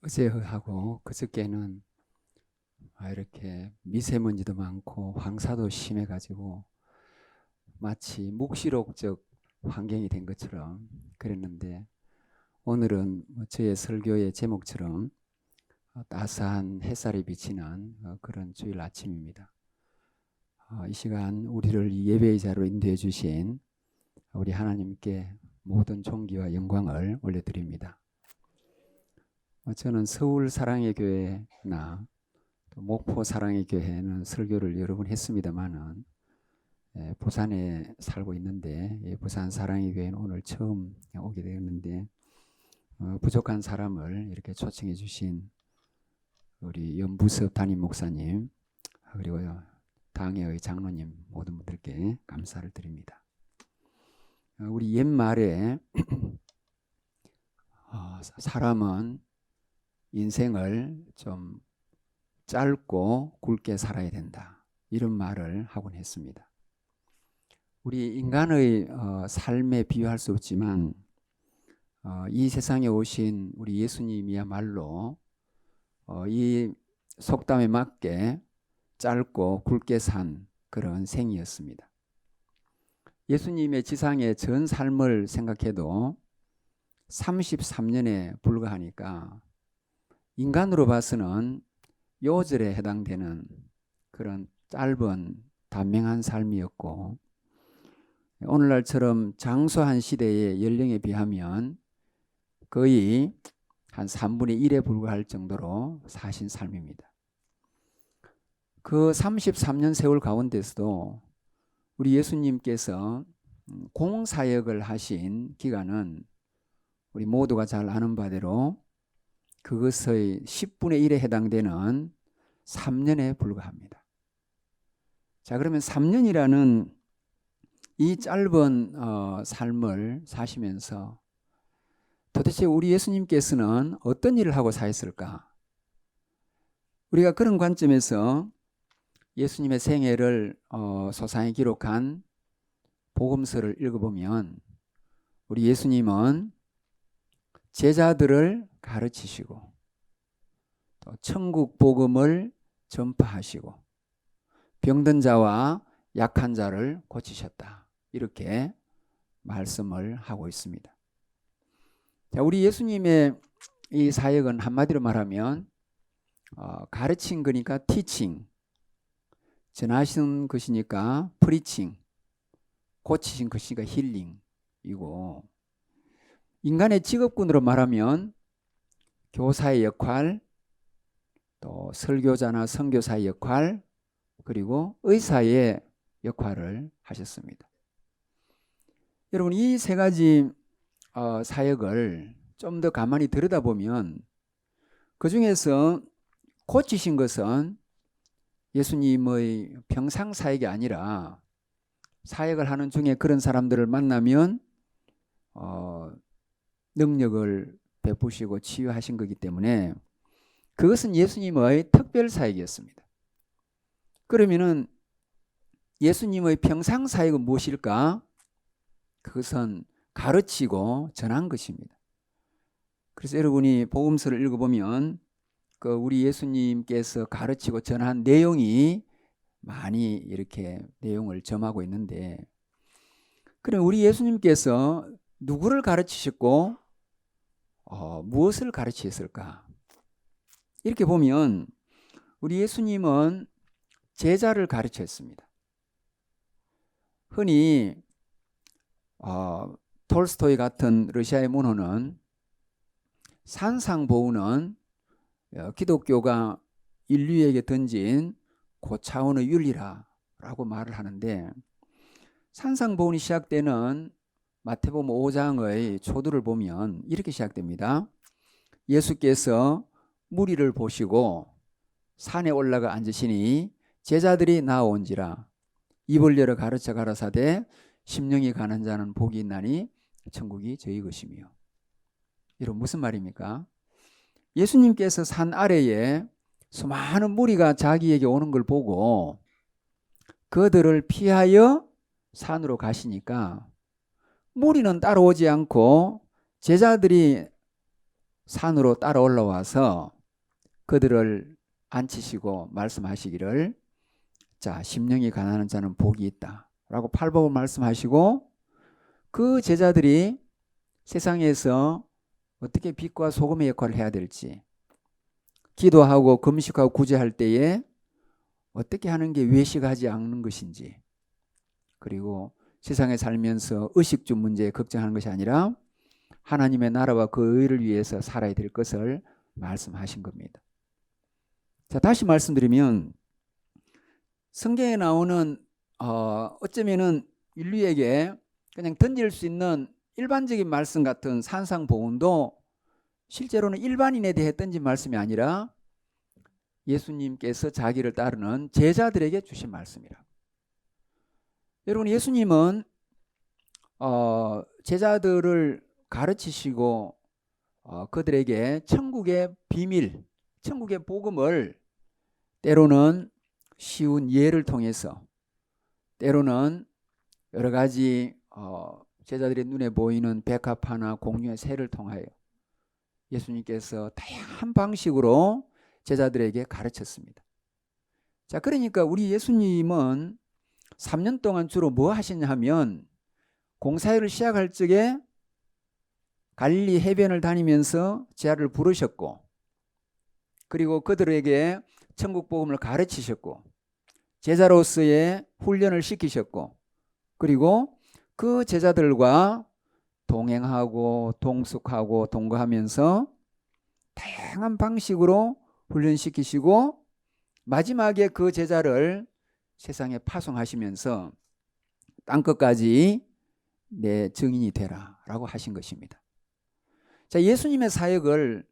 어제하고 그저께는 이렇게 미세먼지도 많고 황사도 심해가지고 마치 묵시록적 환경이 된 것처럼 그랬는데, 오늘은 저의 설교의 제목처럼 따스한 햇살이 비치는 그런 주일 아침입니다. 이 시간 우리를 예배의 자로 인도해 주신 우리 하나님께 모든 존귀와 영광을 올려드립니다. 저는 서울 사랑의 교회나 또 목포 사랑의 교회는 설교를 여러 번 했습니다만은, 부산에 살고 있는데 부산 사랑의 교회는 오늘 처음 오게 되었는데, 부족한 사람을 이렇게 초청해 주신 우리 연부섭 담임 목사님, 그리고 당회의 장로님 모든 분들께 감사를 드립니다. 우리 옛말에 사람은 인생을 좀 짧고 굵게 살아야 된다, 이런 말을 하곤 했습니다. 우리 인간의 삶에 비유할 수 없지만 이 세상에 오신 우리 예수님이야말로 이 속담에 맞게 짧고 굵게 산 그런 생이었습니다. 예수님의 지상의 전 삶을 생각해도 33년에 불과하니까 인간으로 봐서는 요절에 해당되는 그런 짧은 단명한 삶이었고, 오늘날처럼 장수한 시대의 연령에 비하면 거의 한 3분의 1에 불과할 정도로 사신 삶입니다. 그 33년 세월 가운데서도 우리 예수님께서 공사역을 하신 기간은 우리 모두가 잘 아는 바대로 그것의 10분의 1에 해당되는 3년에 불과합니다. 자, 그러면 3년이라는 이 짧은 삶을 사시면서 도대체 우리 예수님께서는 어떤 일을 하고 사셨을까? 우리가 그런 관점에서 예수님의 생애를 소상히 기록한 복음서를 읽어보면, 우리 예수님은 제자들을 가르치시고 또 천국 복음을 전파하시고 병든 자와 약한 자를 고치셨다, 이렇게 말씀을 하고 있습니다. 자, 우리 예수님의 이 사역은 한마디로 말하면 가르친 거니까 티칭, 전하신 것이니까 프리칭, 고치신 것이니까 힐링이고, 인간의 직업군으로 말하면 교사의 역할, 또 설교자나 선교사의 역할, 그리고 의사의 역할을 하셨습니다. 여러분, 이 세 가지 사역을 좀 더 가만히 들여다보면 그 중에서 고치신 것은 예수님의 평상 사역이 아니라, 사역을 하는 중에 그런 사람들을 만나면 능력을 베푸시고 치유하신 거기 때문에 그것은 예수님의 특별 사역이었습니다. 그러면은 예수님의 평상 사역은 무엇일까? 그것은 가르치고 전한 것입니다. 그래서 여러분이 복음서를 읽어보면 우리 예수님께서 가르치고 전한 내용이 많이 이렇게 내용을 점하고 있는데, 그럼 우리 예수님께서 누구를 가르치셨고 무엇을 가르치셨을까? 이렇게 보면 우리 예수님은 제자를 가르쳤습니다. 흔히 톨스토이 같은 러시아의 문호는 산상보훈은 기독교가 인류에게 던진 고차원의 윤리라고 말을 하는데, 산상보훈이 시작되는 마태복음 5장의 초두를 보면 이렇게 시작됩니다. 예수께서 무리를 보시고 산에 올라가 앉으시니 제자들이 나아온지라 입을 열어 가르쳐 가라사대 심령이 가는 자는 복이 있나니 천국이 저희 것이며. 이런 무슨 말입니까? 예수님께서 산 아래에 수많은 무리가 자기에게 오는 걸 보고 그들을 피하여 산으로 가시니까 무리는 따라오지 않고 제자들이 산으로 따라 올라와서 그들을 앉히시고 말씀하시기를, 자, 심령이 가난한 자는 복이 있다 라고 팔복을 말씀하시고, 그 제자들이 세상에서 어떻게 빛과 소금의 역할을 해야 될지, 기도하고 금식하고 구제할 때에 어떻게 하는 게 외식하지 않는 것인지, 그리고 세상에 살면서 의식주 문제에 걱정하는 것이 아니라 하나님의 나라와 그 의를 위해서 살아야 될 것을 말씀하신 겁니다. 자, 다시 말씀드리면 성경에 나오는 어쩌면은 인류에게 그냥 던질 수 있는 일반적인 말씀 같은 산상보훈도 실제로는 일반인에 대해 던진 말씀이 아니라 예수님께서 자기를 따르는 제자들에게 주신 말씀이라. 여러분, 예수님은 제자들을 가르치시고 그들에게 천국의 비밀, 천국의 복음을 때로는 쉬운 예를 통해서, 때로는 여러 가지 제자들의 눈에 보이는 백합화나 공유의 새를 통하여 예수님께서 다양한 방식으로 제자들에게 가르쳤습니다. 자, 그러니까 우리 예수님은 3년 동안 주로 뭐 하시냐 하면, 공사일을 시작할 적에 갈릴리 해변을 다니면서 제자를 부르셨고, 그리고 그들에게 천국 복음을 가르치셨고, 제자로서의 훈련을 시키셨고, 그리고 그 제자들과 동행하고 동숙하고 동거하면서 다양한 방식으로 훈련시키시고, 마지막에 그 제자를 세상에 파송하시면서 땅끝까지 내 증인이 되라 라고 하신 것입니다. 자, 예수님의 사역을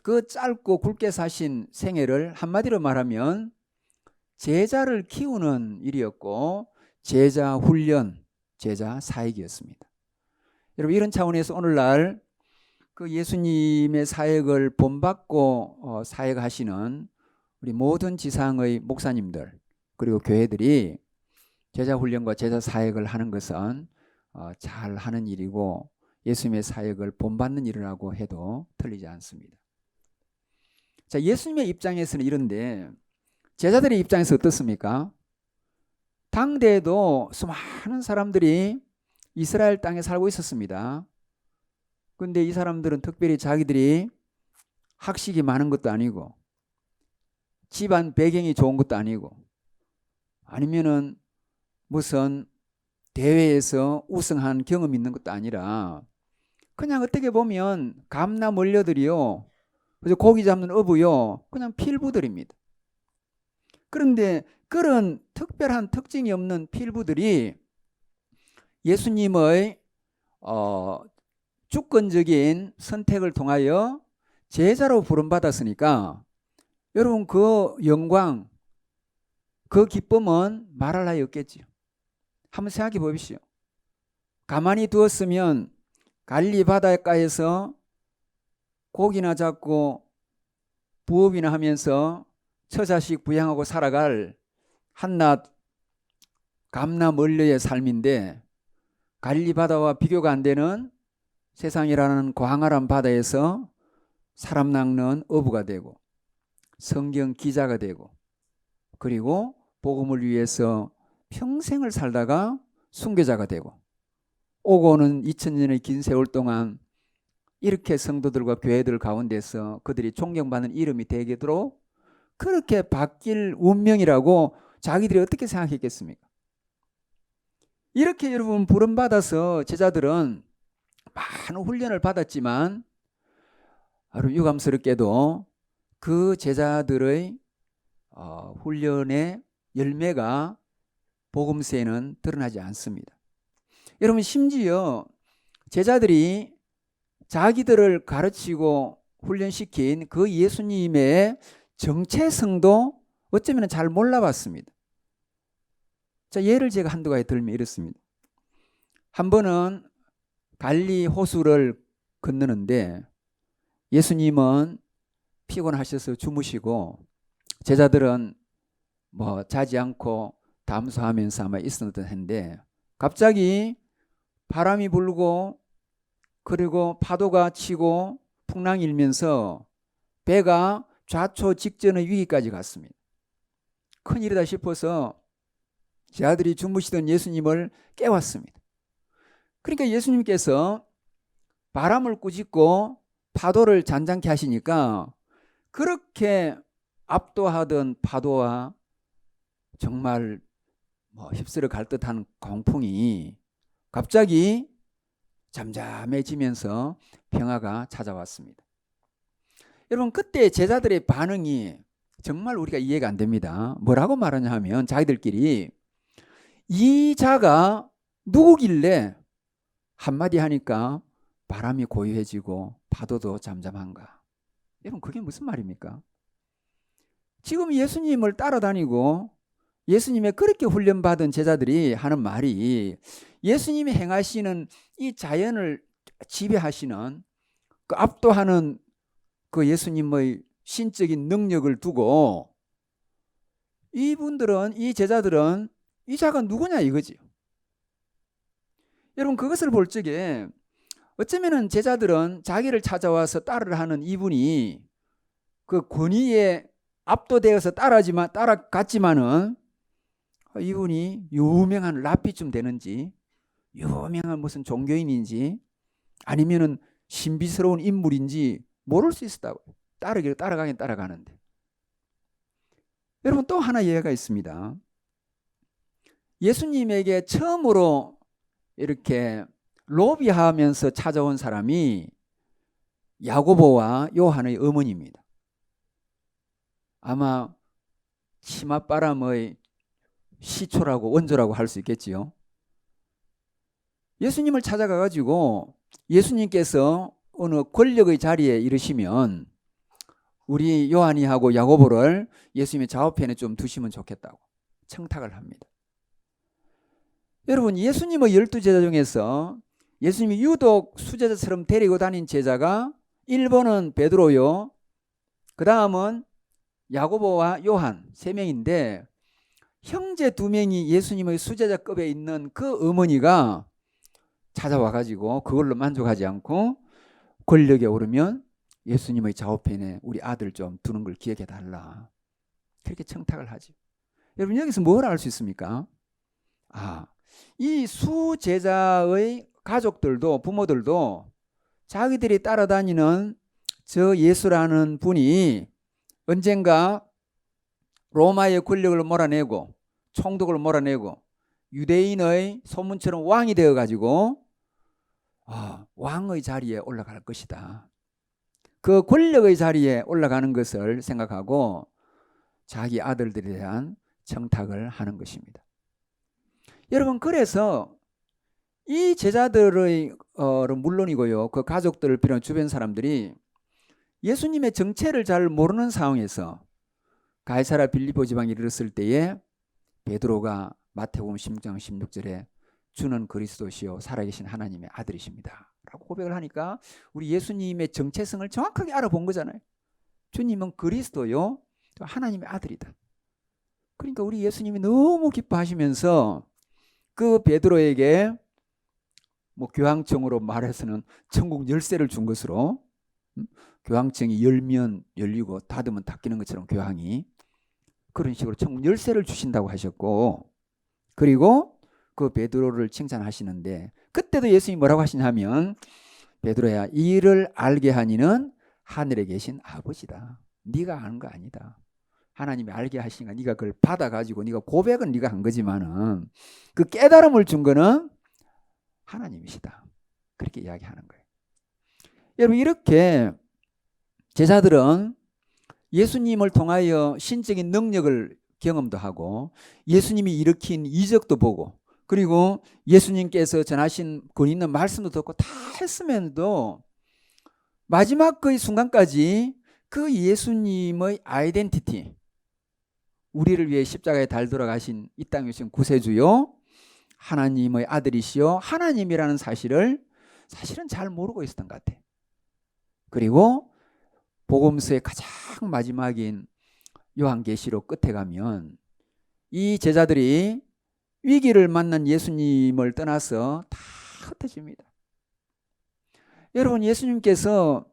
그 짧고 굵게 사신 생애를 한마디로 말하면 제자를 키우는 일이었고, 제자 훈련, 제자 사역이었습니다. 여러분, 이런 차원에서 오늘날 그 예수님의 사역을 본받고 사역하시는 우리 모든 지상의 목사님들, 그리고 교회들이 제자 훈련과 제자 사역을 하는 것은 잘 하는 일이고 예수님의 사역을 본받는 일이라고 해도 틀리지 않습니다. 자, 예수님의 입장에서는 이런데 제자들의 입장에서 어떻습니까? 당대에도 수많은 사람들이 이스라엘 땅에 살고 있었습니다. 근데 이 사람들은 특별히 자기들이 학식이 많은 것도 아니고 집안 배경이 좋은 것도 아니고, 아니면은 무슨 대회에서 우승한 경험이 있는 것도 아니라 그냥 어떻게 보면 감나 멀려들이요, 그래서 고기 잡는 어부요, 그냥 필부들입니다. 그런데 그런 특별한 특징이 없는 필부들이 예수님의 주권적인 선택을 통하여 제자로 부름받았으니까, 여러분, 그 영광, 그 기쁨은 말할 나위 없겠지요. 한번 생각해 보십시오. 가만히 두었으면 갈릴리 바닷가에서 고기나 잡고 부업이나 하면서 처자식 부양하고 살아갈 한낱 감나 멀려의 삶인데, 갈릴리 바다와 비교가 안 되는 세상이라는 광활한 바다에서 사람 낚는 어부가 되고 성경 기자가 되고, 그리고 복음을 위해서 평생을 살다가 순교자가 되고, 오고 오는 2000년의 긴 세월 동안 이렇게 성도들과 교회들 가운데서 그들이 존경받는 이름이 되도록 그렇게 바뀔 운명이라고 자기들이 어떻게 생각했겠습니까? 이렇게 여러분 부름받아서 제자들은 많은 훈련을 받았지만 아주 유감스럽게도 그 제자들의 훈련의 열매가 복음서에는 드러나지 않습니다. 여러분, 심지어 제자들이 자기들을 가르치고 훈련시킨 그 예수님의 정체성도 어쩌면 잘 몰라봤습니다. 자, 예를 제가 한두 가지 들면 이렇습니다. 한 번은 갈릴리 호수를 건너는데 예수님은 피곤하셔서 주무시고 제자들은 뭐 자지 않고 담소하면서 아마 있었던 텐데, 갑자기 바람이 불고 그리고 파도가 치고 풍랑이 일면서 배가 좌초 직전의 위기까지 갔습니다. 큰일이다 싶어서 제자들이 주무시던 예수님을 깨웠습니다. 그러니까 예수님께서 바람을 꾸짖고 파도를 잔잔케 하시니까 그렇게 압도하던 파도와 정말 휩쓸어 갈 듯한 광풍이 갑자기 잠잠해지면서 평화가 찾아왔습니다. 여러분, 그때 제자들의 반응이 정말 우리가 이해가 안 됩니다. 뭐라고 말하냐 하면 자기들끼리 이 자가 누구길래 한마디 하니까 바람이 고요해지고 파도도 잠잠한가. 여러분, 그게 무슨 말입니까? 지금 예수님을 따라다니고 예수님의 그렇게 훈련받은 제자들이 하는 말이 예수님이 행하시는 이 자연을 지배하시는 그 압도하는 그 예수님의 신적인 능력을 두고 이분들은, 이 제자들은 이 자가 누구냐 이거지. 여러분, 그것을 볼 적에 어쩌면은 제자들은 자기를 찾아와서 따르라 하는 이분이 그 권위에 압도되어서 따라갔지만은 이분이 유명한 랍비쯤 되는지, 유명한 무슨 종교인인지, 아니면은 신비스러운 인물인지 모를 수 있었다고. 따라가긴 따라가는데. 여러분, 또 하나 예가 있습니다. 예수님에게 처음으로 이렇게 로비하면서 찾아온 사람이 야고보와 요한의 어머니입니다. 아마 치맛바람의 시초라고, 원조라고 할 수 있겠지요. 예수님을 찾아가가지고 예수님께서 어느 권력의 자리에 이르시면 우리 요한이하고 야고보를 예수님의 좌우편에 좀 두시면 좋겠다고 청탁을 합니다. 여러분, 예수님의 12제자 중에서 예수님이 유독 수제자처럼 데리고 다닌 제자가 1번은 베드로요, 그 다음은 야고보와 요한 3명인데 형제 2명이 예수님의 수제자급에 있는 그 어머니가 찾아와가지고 그걸로 만족하지 않고 권력에 오르면 예수님의 좌우편에 우리 아들 좀 두는 걸 기억해달라, 그렇게 청탁을 하죠. 여러분, 여기서 뭘 알 수 있습니까? 이 수제자의 가족들도, 부모들도 자기들이 따라다니는 저 예수라는 분이 언젠가 로마의 권력을 몰아내고 총독을 몰아내고 유대인의 소문처럼 왕이 되어가지고 왕의 자리에 올라갈 것이다. 그 권력의 자리에 올라가는 것을 생각하고 자기 아들들에 대한 청탁을 하는 것입니다. 여러분, 그래서 이 제자들의 물론이고요, 그 가족들을 비롯한 주변 사람들이 예수님의 정체를 잘 모르는 상황에서 가이사랴 빌립보 지방에 이르렀을 때에 베드로가 마태복음 16장 16절에 주는 그리스도시요 살아계신 하나님의 아들이십니다 라고 고백을 하니까 우리 예수님의 정체성을 정확하게 알아본 거잖아요. 주님은 그리스도요, 하나님의 아들이다. 그러니까 우리 예수님이 너무 기뻐하시면서 그 베드로에게 교황청으로 말해서는 천국 열쇠를 준 것으로, 교황청이 열면 열리고 닫으면 닫히는 것처럼 교황이 그런 식으로 천국 열쇠를 주신다고 하셨고, 그리고 그 베드로를 칭찬하시는데 그때도 예수님이 뭐라고 하시냐면 베드로야, 이를 알게 하니는 하늘에 계신 아버지다. 네가 아는 거 아니다. 하나님이 알게 하시니까 네가 그걸 받아가지고 네가 고백은 네가 한 거지만은 그 깨달음을 준 거는 하나님이시다. 그렇게 이야기하는 거예요. 여러분, 이렇게 제자들은 예수님을 통하여 신적인 능력을 경험도 하고 예수님이 일으킨 이적도 보고 그리고 예수님께서 전하신 권위 있는 말씀도 듣고 다 했음에도 마지막 그 순간까지 그 예수님의 아이덴티티, 우리를 위해 십자가에 달들어 가신 이 땅에 오신 구세주요, 하나님의 아들이시요 하나님이라는 사실은 잘 모르고 있었던 것 같아요. 그리고 복음서의 가장 마지막인 요한계시록 끝에 가면 이 제자들이 위기를 만난 예수님을 떠나서 다 흩어집니다. 여러분, 예수님께서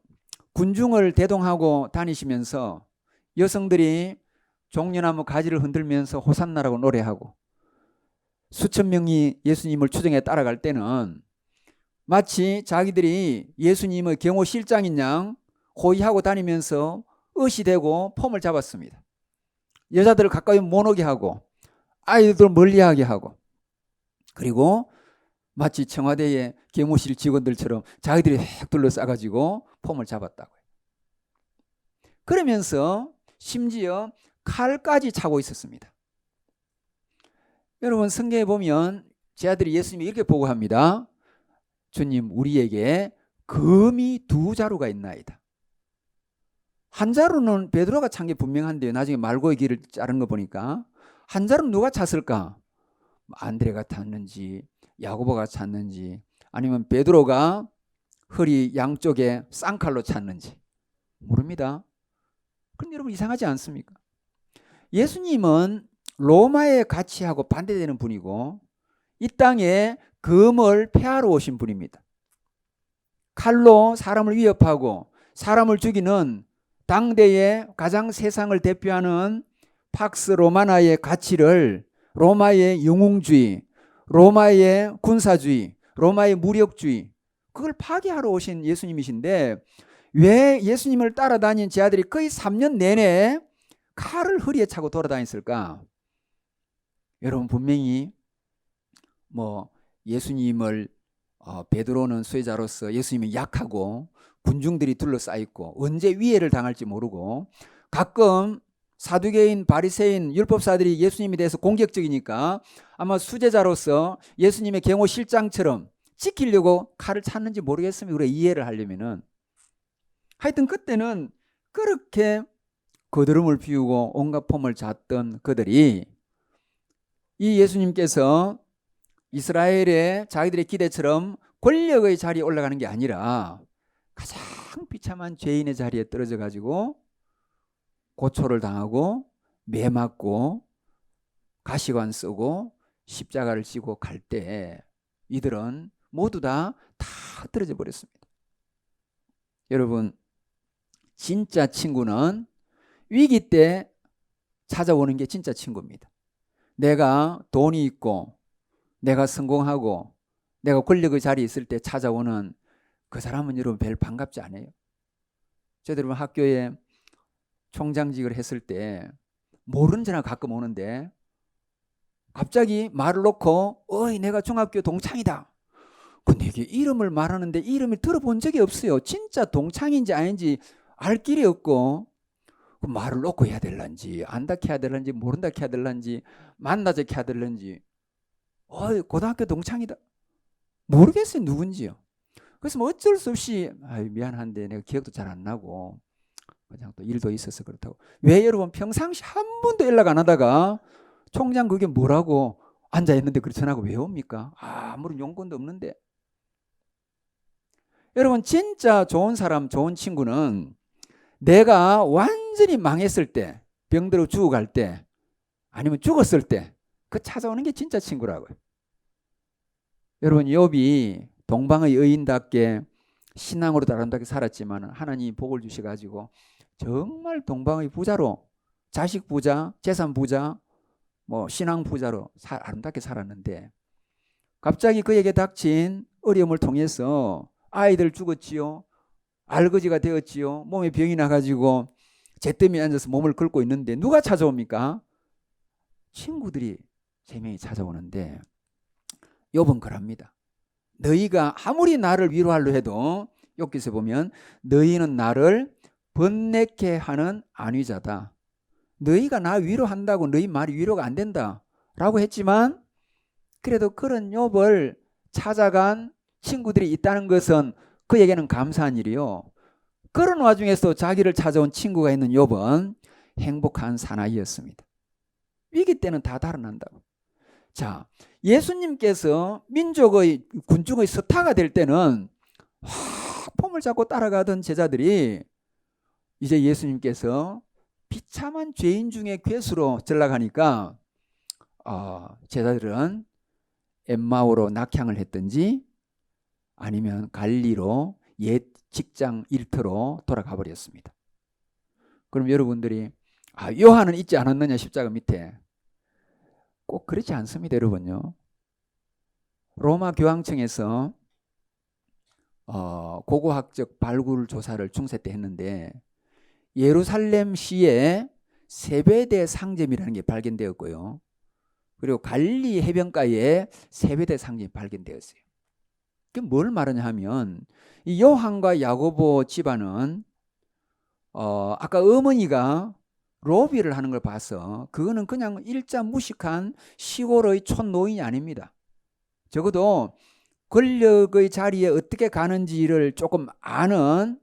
군중을 대동하고 다니시면서 여성들이 종려나무 가지를 흔들면서 호산나라고 노래하고 수천 명이 예수님을 추종해 따라갈 때는 마치 자기들이 예수님의 경호 실장인 양 호위하고 다니면서 의시되고 폼을 잡았습니다. 여자들을 가까이 못 오게 하고 아이들을 멀리하게 하고, 그리고 마치 청와대의 경호실 직원들처럼 자기들이 획 둘러싸가지고 폼을 잡았다고요. 그러면서 심지어 칼까지 차고 있었습니다. 여러분, 성경에 보면 제 아들이 예수님이 이렇게 보고합니다. 주님, 우리에게 금이 2자루가 있나이다. 한 자루는 베드로가 찬 게 분명한데요. 나중에 말고의 길을 자른 거 보니까 한 자루는 누가 찼을까? 안드레가 찼는지 야고보가 찼는지 아니면 베드로가 허리 양쪽에 쌍칼로 찼는지 모릅니다. 그런데 여러분, 이상하지 않습니까? 예수님은 로마에 가치하고 반대되는 분이고 이 땅에 금을 폐하러 오신 분입니다. 칼로 사람을 위협하고 사람을 죽이는 당대의 가장 세상을 대표하는 팍스 로마나의 가치를 로마의 영웅주의, 로마의 군사주의, 로마의 무력주의, 그걸 파괴하러 오신 예수님이신데 왜 예수님을 따라다닌 제 아들이 거의 3년 내내 칼을 허리에 차고 돌아다녔을까? 여러분, 분명히 예수님을 베드로는 수혜자로서 예수님이 약하고 군중들이 둘러싸있고 언제 위해를 당할지 모르고 가끔 사두개인, 바리새인, 율법사들이 예수님에 대해서 공격적이니까 아마 수제자로서 예수님의 경호 실장처럼 지키려고 칼을 찾는지 모르겠습니다. 우리가 이해를 하려면은. 하여튼 그때는 그렇게 거드름을 피우고 온갖 폼을 잤던 그들이 이 예수님께서 이스라엘의 자기들의 기대처럼 권력의 자리에 올라가는 게 아니라 가장 비참한 죄인의 자리에 떨어져 가지고 고초를 당하고 매 맞고 가시관 쓰고 십자가를 지고 갈 때 이들은 모두 다 떨어져 버렸습니다. 여러분, 진짜 친구는 위기 때 찾아오는 게 진짜 친구입니다. 내가 돈이 있고 내가 성공하고 내가 권력의 자리에 있을 때 찾아오는 그 사람은 여러분 별 반갑지 않아요. 저희들 학교에 총장직을 했을 때 모르는 사람 가끔 오는데 갑자기 말을 놓고 어이 내가 중학교 동창이다. 근데 이게 이름을 말하는데 이름을 들어본 적이 없어요. 진짜 동창인지 아닌지 알 길이 없고 말을 놓고 해야 될런지 안다 해야 될런지 모른다 해야 될런지 만나자 해야 될런지 고등학교 동창이다. 모르겠어요. 누군지요. 그래서 어쩔 수 없이 미안한데 내가 기억도 잘 안 나고 그냥 또 일도 있어서 그렇다고. 왜 여러분 평상시 한 번도 연락 안 하다가 총장 그게 뭐라고 앉아있는데 그렇게 전화가 왜 옵니까? 아무런 용건도 없는데. 여러분, 진짜 좋은 사람, 좋은 친구는 내가 완전히 망했을 때, 병들어 죽어갈 때, 아니면 죽었을 때 그 찾아오는 게 진짜 친구라고요. 여러분, 욥이 동방의 여인답게 신앙으로 아름답게 살았지만 하나님이 복을 주셔가지고 정말 동방의 부자로, 자식 부자, 재산 부자, 신앙 부자로 아름답게 살았는데 갑자기 그에게 닥친 어려움을 통해서 아이들 죽었지요. 알거지가 되었지요. 몸에 병이 나가지고 잿더미에 앉아서 몸을 긁고 있는데 누가 찾아옵니까? 친구들이 3명이 찾아오는데 욥은 그럽니다. 너희가 아무리 나를 위로하려 해도 욥기서 보면 너희는 나를 번뇌케 하는 안위자다. 너희가 나 위로한다고 너희 말이 위로가 안 된다 라고 했지만 그래도 그런 욥을 찾아간 친구들이 있다는 것은 그에게는 감사한 일이요. 그런 와중에서 자기를 찾아온 친구가 있는 욥은 행복한 사나이였습니다. 위기 때는 다 달아난다고. 자, 예수님께서 민족의 군중의 스타가 될 때는 폼을 잡고 따라가던 제자들이 이제 예수님께서 비참한 죄인 중에 괴수로 전락하니까 제자들은 엠마오로 낙향을 했든지 아니면 갈리로 옛 직장 일터로 돌아가 버렸습니다. 그럼 여러분들이 요한은 있지 않았느냐 십자가 밑에. 꼭 그렇지 않습니다, 여러분요. 로마 교황청에서 고고학적 발굴 조사를 중세 때 했는데 예루살렘 시에 세베대 상점이라는 게 발견되었고요. 그리고 갈리 해변가에 세베대 상점이 발견되었어요. 그게 뭘 말하냐 하면 이 요한과 야고보 집안은 아까 어머니가 로비를 하는 걸 봐서 그거는 그냥 일자 무식한 시골의 촌노인이 아닙니다. 적어도 권력의 자리에 어떻게 가는지를 조금 아는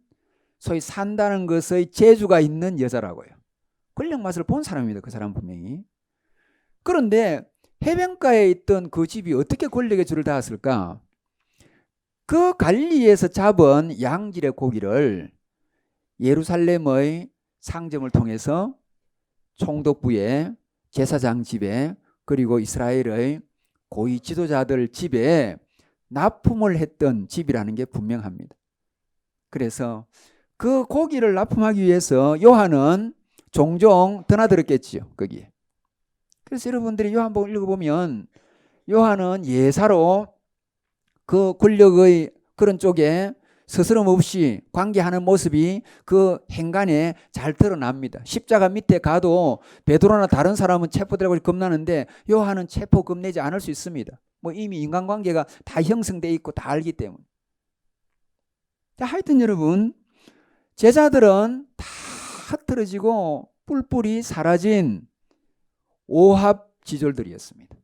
소위 산다는 것의 재주가 있는 여자라고요. 권력 맛을 본 사람입니다. 그 사람은 분명히. 그런데 해변가에 있던 그 집이 어떻게 권력의 줄을 닿았을까? 그 갈리에서 잡은 양질의 고기를 예루살렘의 상점을 통해서 총독부에, 제사장 집에, 그리고 이스라엘의 고위 지도자들 집에 납품을 했던 집이라는 게 분명합니다. 그래서 그 고기를 납품하기 위해서 요한은 종종 드나들었겠지요, 거기에. 그래서 여러분들이 요한복음 읽어보면 요한은 예사로 그 권력의 그런 쪽에 스스럼 없이 관계하는 모습이 그 행간에 잘 드러납니다. 십자가 밑에 가도 베드로나 다른 사람은 체포되고 겁나는데 요한은 체포 겁내지 않을 수 있습니다. 뭐 이미 인간관계가 다 형성되어 있고 다 알기 때문에. 자, 하여튼 여러분, 제자들은 다 흩어지고 뿔뿔이 사라진 오합지졸들이었습니다.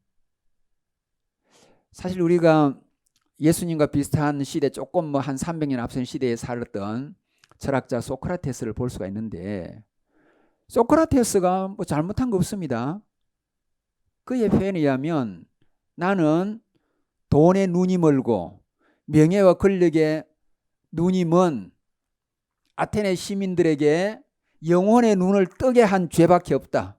사실 우리가 예수님과 비슷한 시대, 조금 뭐 한 300년 앞선 시대에 살았던 철학자 소크라테스를 볼 수가 있는데, 소크라테스가 뭐 잘못한 거 없습니다. 그의 표현에 의하면 나는 돈에 눈이 멀고 명예와 권력에 눈이 먼 아테네 시민들에게 영혼의 눈을 뜨게 한 죄밖에 없다.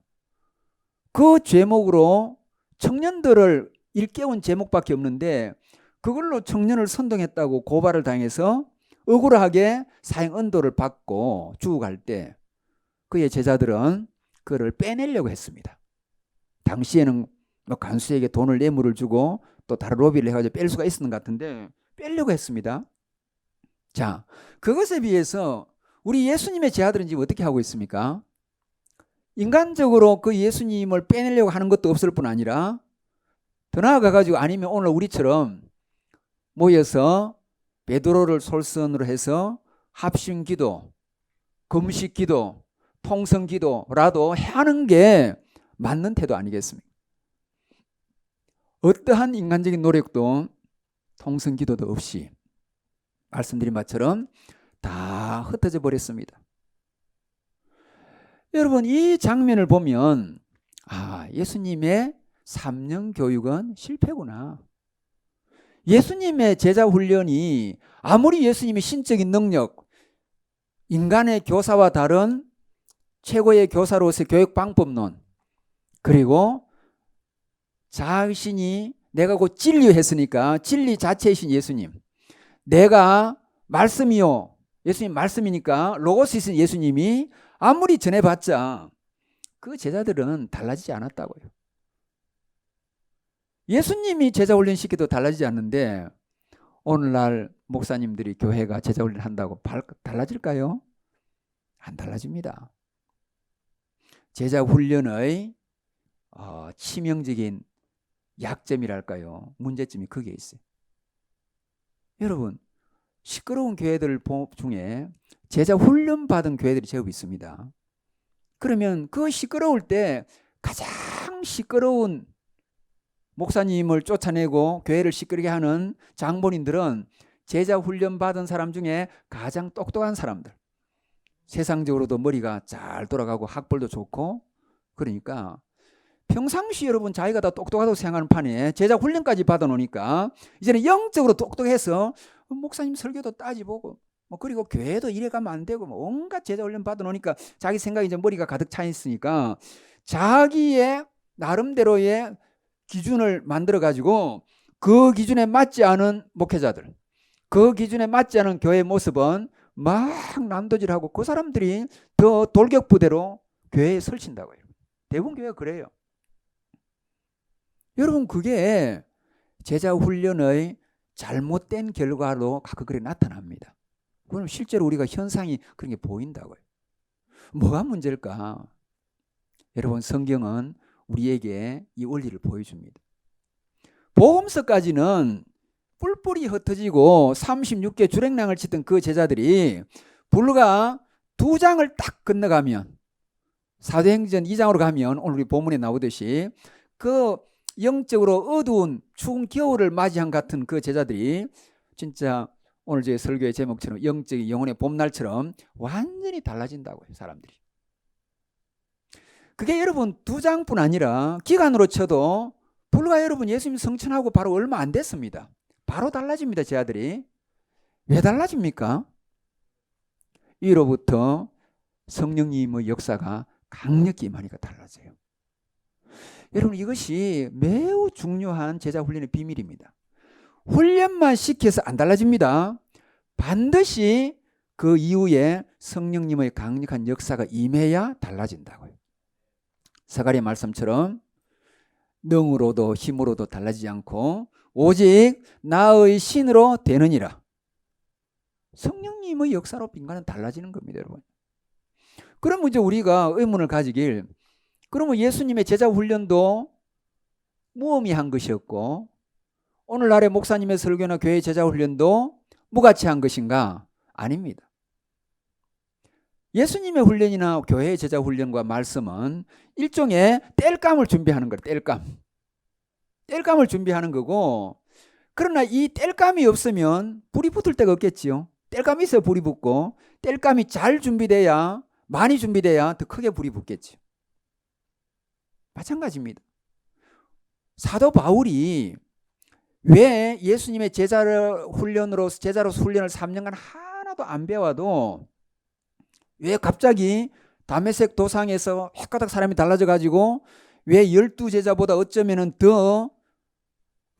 그 죄목으로 청년들을 일깨운 제목밖에 없는데 그걸로 청년을 선동했다고 고발을 당해서 억울하게 사형 언도를 받고 죽어갈 때 그의 제자들은 그를 빼내려고 했습니다. 당시에는 뭐 간수에게 돈을 뇌물을 주고 또 다른 로비를 해가지고 뺄 수가 있었는 것 같은데 빼려고 했습니다. 자, 그것에 비해서 우리 예수님의 제자들은 지금 어떻게 하고 있습니까? 인간적으로 그 예수님을 빼내려고 하는 것도 없을 뿐 아니라 더 나아가가지고 아니면 오늘 우리처럼 모여서 베드로를 솔선으로 해서 합심기도, 금식기도, 통성기도라도 하는 게 맞는 태도 아니겠습니까? 어떠한 인간적인 노력도 통성기도도 없이 말씀드린 것처럼 다 흩어져 버렸습니다. 여러분, 이 장면을 보면 예수님의 3년 교육은 실패구나. 예수님의 제자 훈련이 아무리 예수님의 신적인 능력, 인간의 교사와 다른 최고의 교사로서의 교육 방법론, 그리고 자신이 내가 곧 진리했으니까 진리 자체이신 예수님, 내가 말씀이요, 예수님 말씀이니까 로고스이신 예수님이 아무리 전해봤자 그 제자들은 달라지지 않았다고요. 예수님이 제자 훈련 시켜도 달라지지 않는데 오늘날 목사님들이 교회가 제자 훈련 한다고 달라질까요? 안 달라집니다. 제자 훈련의 치명적인 약점이랄까요? 문제점이 그게 있어요. 여러분, 시끄러운 교회들 중에 제자 훈련 받은 교회들이 제법 있습니다. 그러면 그 시끄러울 때 가장 시끄러운 목사님을 쫓아내고 교회를 시끄럽게 하는 장본인들은 제자 훈련 받은 사람 중에 가장 똑똑한 사람들, 세상적으로도 머리가 잘 돌아가고 학벌도 좋고, 그러니까 평상시 여러분 자기가 다 똑똑하다고 생각하는 판에 제자 훈련까지 받아놓으니까 이제는 영적으로 똑똑해서 목사님 설교도 따지보고 그리고 교회도 이래 가면 안 되고 온갖 제자 훈련 받아놓으니까 자기 생각이 이제 머리가 가득 차 있으니까 자기의 나름대로의 기준을 만들어 가지고 그 기준에 맞지 않은 목회자들, 그 기준에 맞지 않은 교회 모습은 막 난도질하고 그 사람들이 더 돌격부대로 교회에 설친다고요. 대부분 교회가 그래요. 여러분, 그게 제자 훈련의 잘못된 결과로 가끔 그렇게 나타납니다. 그럼 실제로 우리가 현상이 그런 게 보인다고요. 뭐가 문제일까? 여러분, 성경은 우리에게 이 원리를 보여줍니다. 복음서까지는 뿔뿔이 흩어지고 36개 주랭랑을 치던 그 제자들이 불과 2장을 딱 건너가면, 사도행전 2장으로 가면 오늘 우리 본문에 나오듯이 그 영적으로 어두운 추운 겨울을 맞이한 같은 그 제자들이 진짜 오늘 제 설교의 제목처럼 영적인 영혼의 봄날처럼 완전히 달라진다고요. 사람들이. 그게 여러분 2장뿐 아니라 기간으로 쳐도 불과 여러분 예수님 성천하고 바로 얼마 안 됐습니다. 바로 달라집니다. 제자들이. 왜 달라집니까? 이로부터 성령님의 역사가 강력히 임하니까 달라져요. 여러분, 이것이 매우 중요한 제자 훈련의 비밀입니다. 훈련만 시켜서 안 달라집니다. 반드시 그 이후에 성령님의 강력한 역사가 임해야 달라진다고요. 사가랴 말씀처럼 능으로도 힘으로도 달라지지 않고 오직 나의 신으로 되느니라. 성령님의 역사로 인간은 달라지는 겁니다, 여러분. 그럼 이제 우리가 의문을 가지길, 그러면 예수님의 제자 훈련도 무의미한 것이었고 오늘날의 목사님의 설교나 교회 제자 훈련도 무가치한 것인가? 아닙니다. 예수님의 훈련이나 교회의 제자 훈련과 말씀은 일종의 땔감을 준비하는 거예요. 땔감을 준비하는 거고, 그러나 이 땔감이 없으면 불이 붙을 데가 없겠지요. 땔감이 있어야 불이 붙고, 땔감이 잘 준비돼야, 많이 준비돼야 더 크게 불이 붙겠죠. 마찬가지입니다. 사도 바울이 왜 예수님의 제자로서 훈련을 3년간 하나도 안 배워도 왜 갑자기 다메섹 도상에서 헷가닥 사람이 달라져 가지고 왜 12제자보다 어쩌면 더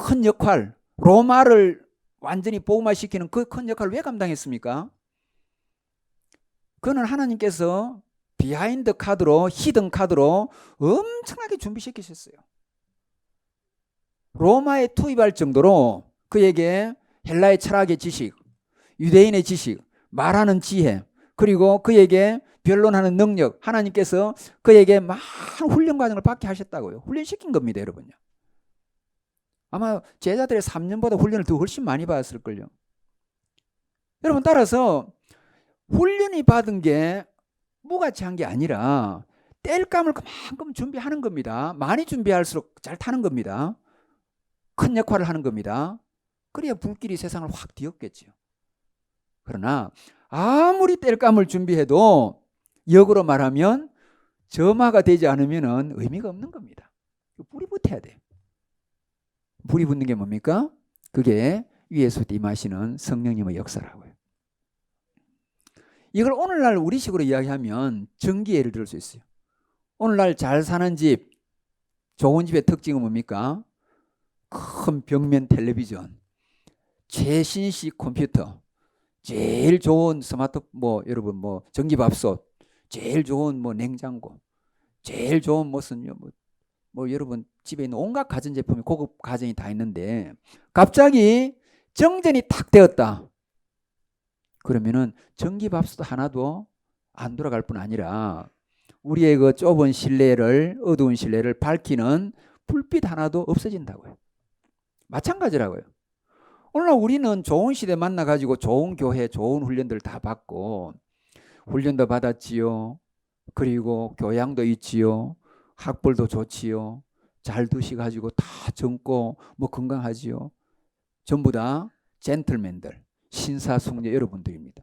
큰 역할, 로마를 완전히 복음화시키는 그 큰 역할을 왜 감당했습니까? 그는 하나님께서 비하인드 카드로, 히든 카드로 엄청나게 준비시키셨어요. 로마에 투입할 정도로 그에게 헬라의 철학의 지식, 유대인의 지식, 말하는 지혜, 그리고 그에게 변론하는 능력, 하나님께서 그에게 많은 훈련 과정을 받게 하셨다고요. 훈련시킨 겁니다, 여러분요. 아마 제자들의 3년보다 훈련을 더 훨씬 많이 받았을걸요. 여러분, 따라서 훈련이 받은 게 무가치한 게 아니라 땔감을 그만큼 준비하는 겁니다. 많이 준비할수록 잘 타는 겁니다. 큰 역할을 하는 겁니다. 그래야 불길이 세상을 확 뒤엎겠죠. 그러나 아무리 땔감을 준비해도 역으로 말하면 점화가 되지 않으면 의미가 없는 겁니다. 불이 붙어야 돼요. 불이 붙는 게 뭡니까? 그게 위에서 임하시는 성령님의 역사라고요. 이걸 오늘날 우리식으로 이야기하면 전기 예를 들 수 있어요. 오늘날 잘 사는 집, 좋은 집의 특징은 뭡니까? 큰 벽면 텔레비전, 최신식 컴퓨터, 제일 좋은 스마트 여러분 전기밥솥, 제일 좋은 냉장고, 제일 좋은 무슨 여러분 집에 있는 온갖 가전제품이 고급 가전이 다 있는데 갑자기 정전이 탁 되었다. 그러면은 전기밥솥 하나도 안 돌아갈 뿐 아니라 우리의 그 좁은 실내를, 어두운 실내를 밝히는 불빛 하나도 없어진다고요. 마찬가지라고요. 오늘날 우리는 좋은 시대 만나가지고 좋은 교회, 좋은 훈련들 다 받고 훈련도 받았지요. 그리고 교양도 있지요. 학벌도 좋지요. 잘 드시가지고 다 젊고 건강하지요. 전부 다 젠틀맨들, 신사숙녀 여러분들입니다.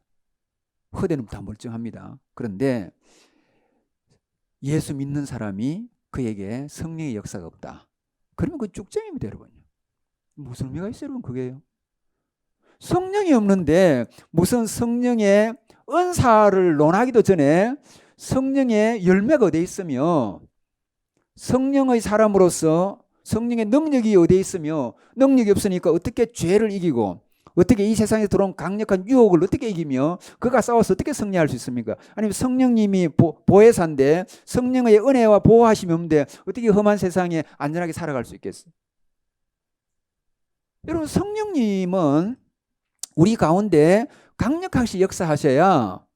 허대는 다 멀쩡합니다. 그런데 예수 믿는 사람이 그에게 성령의 역사가 없다. 그러면 그 쭉정입니다, 여러분. 무슨 의미가 있어요, 여러분? 그게요. 성령이 없는데 무슨 성령의 은사를 논하기도 전에 성령의 열매가 어디에 있으며 성령의 사람으로서 성령의 능력이 어디에 있으며 능력이 없으니까 어떻게 죄를 이기고 어떻게 이 세상에 들어온 강력한 유혹을 어떻게 이기며 그가 싸워서 어떻게 승리할 수 있습니까? 아니면 성령님이 보혜사인데 성령의 은혜와 보호하심이 없는데 어떻게 험한 세상에 안전하게 살아갈 수 있겠어요? 여러분, 성령님은 우리 가운데 강력하게 역사하셔야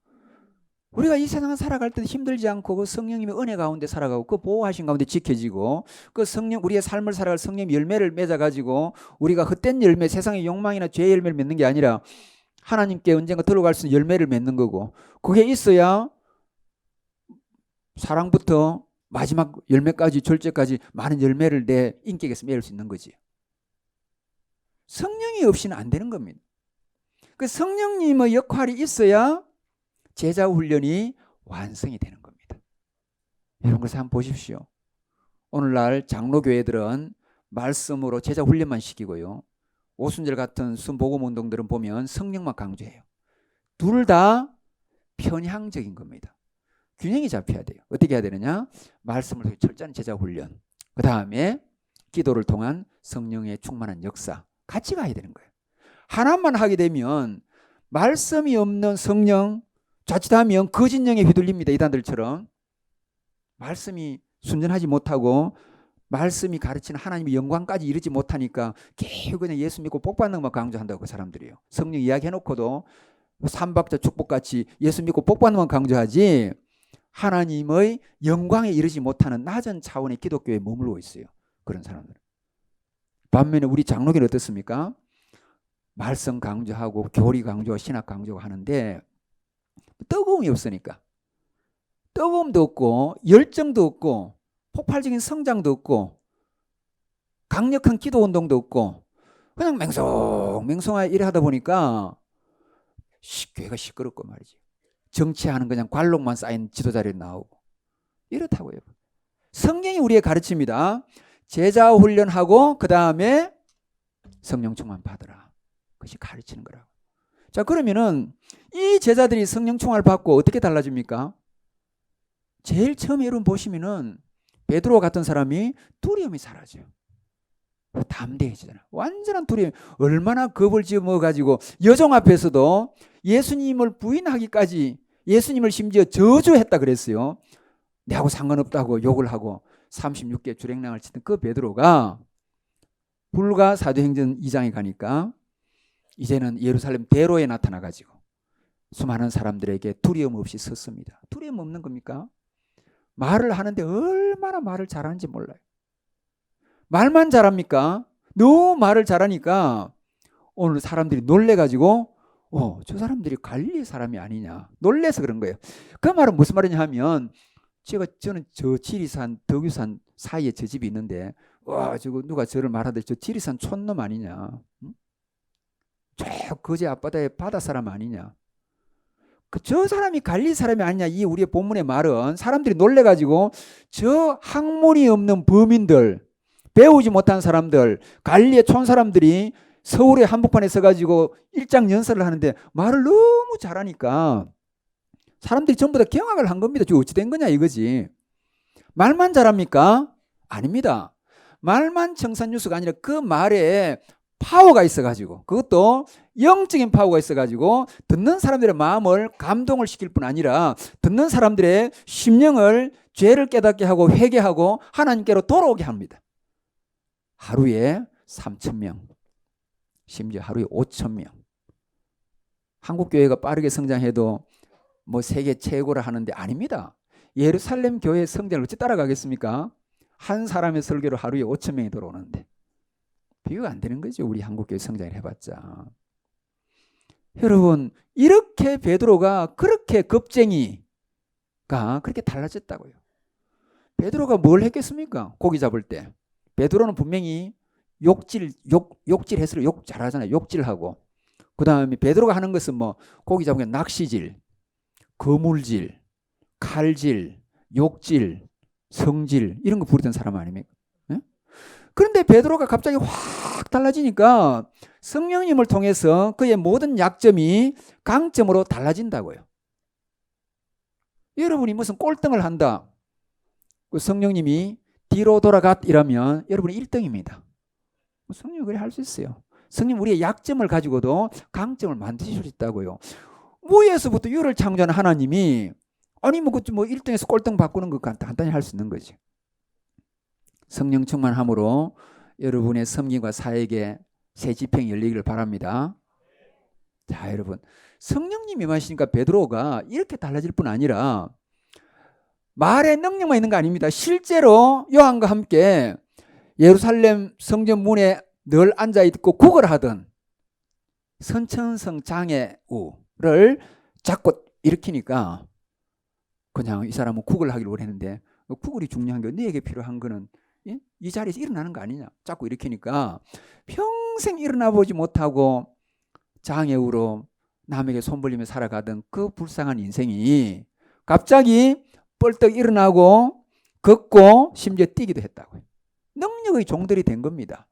우리가 이 세상을 살아갈 때 힘들지 않고 그 성령님의 은혜 가운데 살아가고 그 보호하신 가운데 지켜지고 그 성령, 우리의 삶을 살아갈 성령의 열매를 맺어가지고 우리가 헛된 열매, 세상의 욕망이나 죄의 열매를 맺는 게 아니라 하나님께 언젠가 들어갈 수 있는 열매를 맺는 거고, 그게 있어야 사랑부터 마지막 열매까지, 절제까지 많은 열매를 내 인격에서 맺을 수 있는 거지. 성령이 없이는 안 되는 겁니다. 그 성령님의 역할이 있어야 제자 훈련이 완성이 되는 겁니다. 이런 것을 한번 보십시오. 오늘날 장로교회들은 말씀으로 제자 훈련만 시키고요. 오순절 같은 순복음 운동들은 보면 성령만 강조해요. 둘 다 편향적인 겁니다. 균형이 잡혀야 돼요. 어떻게 해야 되느냐? 말씀을 통해 철저한 제자 훈련, 그 다음에 기도를 통한 성령의 충만한 역사, 같이 가야 되는 거예요. 하나만 하게 되면 말씀이 없는 성령, 자칫하면 거짓 영에 휘둘립니다. 이단들처럼 말씀이 순전하지 못하고 말씀이 가르치는 하나님의 영광까지 이르지 못하니까 계속 그냥 예수 믿고 복 받는 것만 강조한다고 그 사람들이에요. 성령 이야기해놓고도 삼박자 축복같이 예수 믿고 복 받는 것만 강조하지 하나님의 영광에 이르지 못하는 낮은 차원의 기독교에 머물고 있어요. 그런 사람들은. 반면에 우리 장로교는 어떻습니까? 말씀 강조하고 교리 강조하고 신학 강조하고 하는데 뜨거움이 없으니까, 뜨거움도 없고 열정도 없고 폭발적인 성장도 없고 강력한 기도 운동도 없고 그냥 맹송맹송하게 일을 하다 보니까 교회가 시끄럽고 말이지. 정치하는 그냥 관록만 쌓인 지도자들이 나오고 이렇다고요. 성경이 우리의 가르칩니다. 제자 훈련하고 그 다음에 성령 충만 받으라. 그것이 가르치는 거라고. 자, 그러면은 이 제자들이 성령 충만을 받고 어떻게 달라집니까? 제일 처음에 여러분 보시면은 베드로 같은 사람이 두려움이 사라져요. 담대해지잖아요. 완전한 두려움. 얼마나 겁을 집어먹어가지고 여종 앞에서도 예수님을 부인하기까지 예수님을 심지어 저주했다 그랬어요. 내하고 상관없다고 욕을 하고 36개 주랭랑을 치던 그 베드로가 불과 사도행전 2장에 가니까 이제는 예루살렘 대로에 나타나가지고 수많은 사람들에게 두려움 없이 섰습니다. 두려움 없는 겁니까? 말을 하는데 얼마나 말을 잘하는지 몰라요. 말만 잘합니까? 너무 말을 잘하니까 오늘 사람들이 놀래가지고 저 사람들이 갈릴리 사람이 아니냐 놀래서 그런 거예요. 그 말은 무슨 말이냐 하면 저는 저 지리산 덕유산 사이에 저 집이 있는데 와 저거 누가 저를 말하는데 저 지리산 촌놈 아니냐, 응? 저 거제 앞바다의 바다 사람 아니냐, 저 사람이 갈릴리 사람이 아니냐. 이 우리의 본문의 말은 사람들이 놀래가지고 저 학문이 없는 범인들, 배우지 못한 사람들, 갈릴리의 촌 사람들이 서울의 한복판에 서가지고 일장 연설을 하는데 말을 너무 잘하니까 사람들이 전부 다 경악을 한 겁니다. 저 어찌 된 거냐 이거지. 말만 잘합니까? 아닙니다. 말만 청산유수가 아니라 그 말에 파워가 있어가지고, 그것도 영적인 파워가 있어가지고 듣는 사람들의 마음을 감동을 시킬 뿐 아니라 듣는 사람들의 심령을 죄를 깨닫게 하고 회개하고 하나님께로 돌아오게 합니다. 하루에 3,000명, 심지어 하루에 5,000명. 한국교회가 빠르게 성장해도 뭐 세계 최고라 하는데 아닙니다. 예루살렘 교회 성장을 어찌 따라가겠습니까? 한 사람의 설교로 하루에 5,000명이 들어오는데 비교가 안 되는 거죠. 우리 한국교회 성장을 해봤자. 여러분, 이렇게 베드로가 그렇게 겁쟁이가 그렇게 달라졌다고요. 베드로가 뭘 했겠습니까? 고기 잡을 때 베드로는 분명히 욕질해서 욕 잘하잖아요. 욕질하고 그 다음에 베드로가 하는 것은 뭐 고기 잡으면 낚시질, 거물질, 칼질, 욕질, 성질 이런 거 부리던 사람 아닙니까? 네? 그런데 베드로가 갑자기 확 달라지니까 성령님을 통해서 그의 모든 약점이 강점으로 달라진다고요. 여러분이 무슨 꼴등을 한다, 그 성령님이 뒤로 돌아갔 이러면 여러분이 1등입니다. 성령이 그래 할 수 있어요. 성령 우리의 약점을 가지고도 강점을 만드실 수 있다고요. 무에서부터 유를 창조한 하나님이 아니 뭐 1등에서 꼴등 바꾸는 것 간단히 할 수 있는 거지. 성령 충만함으로 여러분의 섬김과 사역에 새 지평이 열리기를 바랍니다. 자, 여러분, 성령님이 임하시니까 베드로가 이렇게 달라질 뿐 아니라 말의 능력만 있는 거 아닙니다. 실제로 요한과 함께 예루살렘 성전 문에 늘 앉아 있고 구걸하던 선천성 장애우를 자꾸 일으키니까 그냥 이 사람은 구걸하기를 원했는데 구걸이 중요한 게 너에게 필요한 거는 이 자리에서 일어나는 거 아니냐. 자꾸 일으키니까 평생 일어나 보지 못하고 장애우로 남에게 손 벌리며 살아가던 그 불쌍한 인생이 갑자기 벌떡 일어나고 걷고 심지어 뛰기도 했다고요. 능력의 종들이 된 겁니다.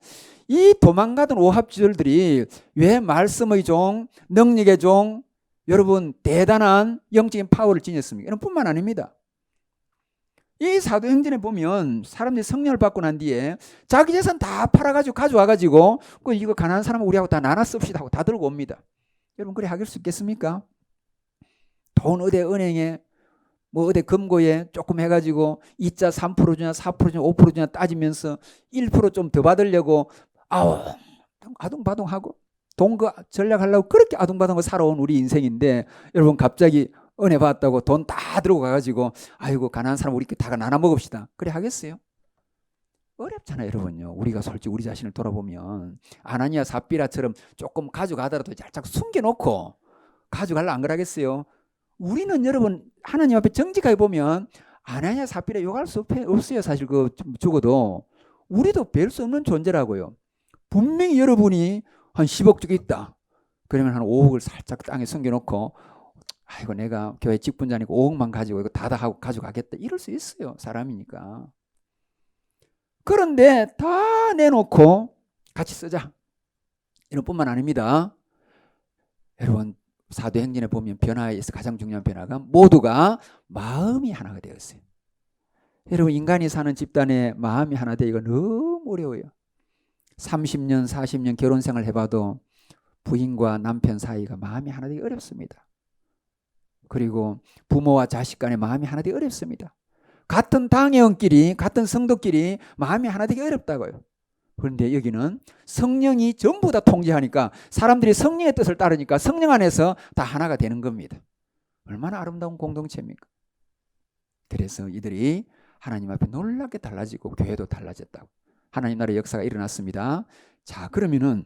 이 도망가던 오합지졸들이 왜 말씀의 종, 능력의 종, 여러분 대단한 영적인 파워를 지녔습니까? 이런 뿐만 아닙니다. 이 사도행전에 보면 사람들이 성령을 받고 난 뒤에 자기 재산 다 팔아가지고 가져와가지고 이거 가난한 사람은 우리하고 다 나눠 씁시다 하고 다 들고 옵니다. 여러분 그래 하길 수 있겠습니까? 돈 어디 은행에 뭐 어디 금고에 조금 해가지고 이자 3% 주냐 4% 주냐 5% 주냐 따지면서 1% 좀 더 받으려고 아둥바둥하고 돈 그 전략하려고 그렇게 아둥바둥하고 살아온 우리 인생인데 여러분 갑자기 은혜 받았다고 돈 다 들고 가가지고 아이고 가난한 사람 우리 다 나눠 먹읍시다. 그래 하겠어요? 어렵잖아요, 여러분요. 우리가 솔직히 우리 자신을 돌아보면 아나니아 삽비라처럼 조금 가져가더라도 살짝 숨겨놓고 가져가려 안 그러겠어요? 우리는 여러분 하나님 앞에 정직하게 보면 아나니아 삽비라 욕할 수 없어요. 사실 그 죽어도 우리도 별 수 없는 존재라고요. 분명히 여러분이 한 10억 주기 있다. 그러면 한 5억을 살짝 땅에 숨겨놓고 아이고 내가 교회 직분자니까 5억만 가지고 이거 다 하고 가져가겠다. 이럴 수 있어요. 사람이니까. 그런데 다 내놓고 같이 쓰자. 이런 뿐만 아닙니다. 여러분 사도행전에 보면 변화에서 가장 중요한 변화가 모두가 마음이 하나가 되었어요. 여러분 인간이 사는 집단에 마음이 하나 되기가 너무 어려워요. 30년 40년 결혼생활 해봐도 부인과 남편 사이가 마음이 하나 되기 어렵습니다. 그리고 부모와 자식 간의 마음이 하나 되기 어렵습니다. 같은 당회원끼리 같은 성도끼리 마음이 하나 되기 어렵다고요. 그런데 여기는 성령이 전부 다 통제하니까 사람들이 성령의 뜻을 따르니까 성령 안에서 다 하나가 되는 겁니다. 얼마나 아름다운 공동체입니까? 그래서 이들이 하나님 앞에 놀랍게 달라지고 교회도 달라졌다고. 하나님 나라의 역사가 일어났습니다. 자, 그러면은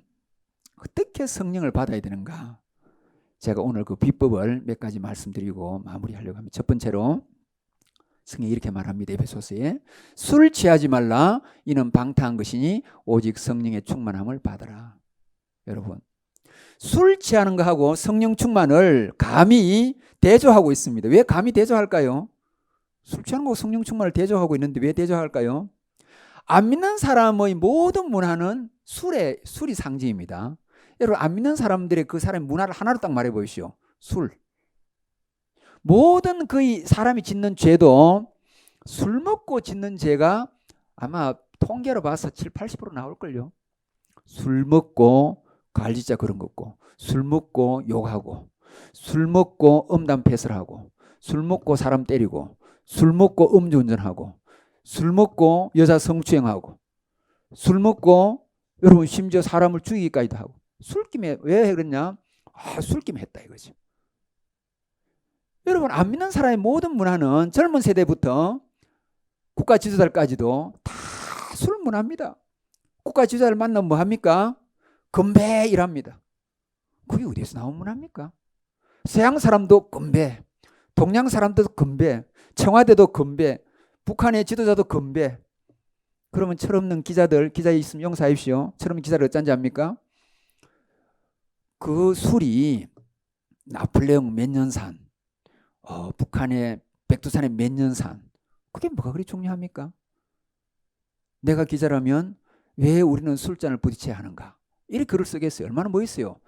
어떻게 성령을 받아야 되는가? 제가 오늘 그 비법을 몇 가지 말씀드리고 마무리하려고 합니다. 첫 번째로 성경이 이렇게 말합니다. 에베소서에 술 취하지 말라 이는 방탕한 것이니 오직 성령의 충만함을 받아라. 여러분 술 취하는 거하고 성령 충만을 감히 대조하고 있습니다. 왜 감히 대조할까요? 술 취하는 거하고 성령 충만을 대조하고 있는데 왜 대조할까요? 안 믿는 사람의 모든 문화는 술이 상징입니다. 여러분 안 믿는 사람들의 그 사람의 문화를 하나로 딱 말해 보십시오. 술. 모든 그 사람이 짓는 죄도 술 먹고 짓는 죄가 아마 통계로 봐서 70~80% 나올걸요. 술 먹고 갈지자 그런 거 없고 술 먹고 욕하고 술 먹고 음담패설하고 술 먹고 사람 때리고 술 먹고 음주운전하고 술 먹고 여자 성추행하고 술 먹고 여러분 심지어 사람을 죽이기까지도 하고 술김에 왜 그랬냐? 술김에 했다 이거죠. 여러분 안 믿는 사람의 모든 문화는 젊은 세대부터 국가 지도자들까지도 다 술 문화입니다. 국가 지도자를 만나면 뭐합니까? 건배 이랍니다. 그게 어디서 나온 문화입니까? 서양 사람도 건배, 동양 사람도 건배, 청와대도 건배, 북한의 지도자도 건배. 그러면 철없는 기자들, 기자 있으면 용서하십시오. 철없는 기자를 어쩐지 압니까? 그 술이 나폴레옹 몇 년 산, 북한의 백두산의 몇 년 산, 그게 뭐가 그리 중요합니까? 내가 기자라면 왜 우리는 술잔을 부딪혀야 하는가? 이렇게 글을 쓰겠어요. 얼마나 멋있어요.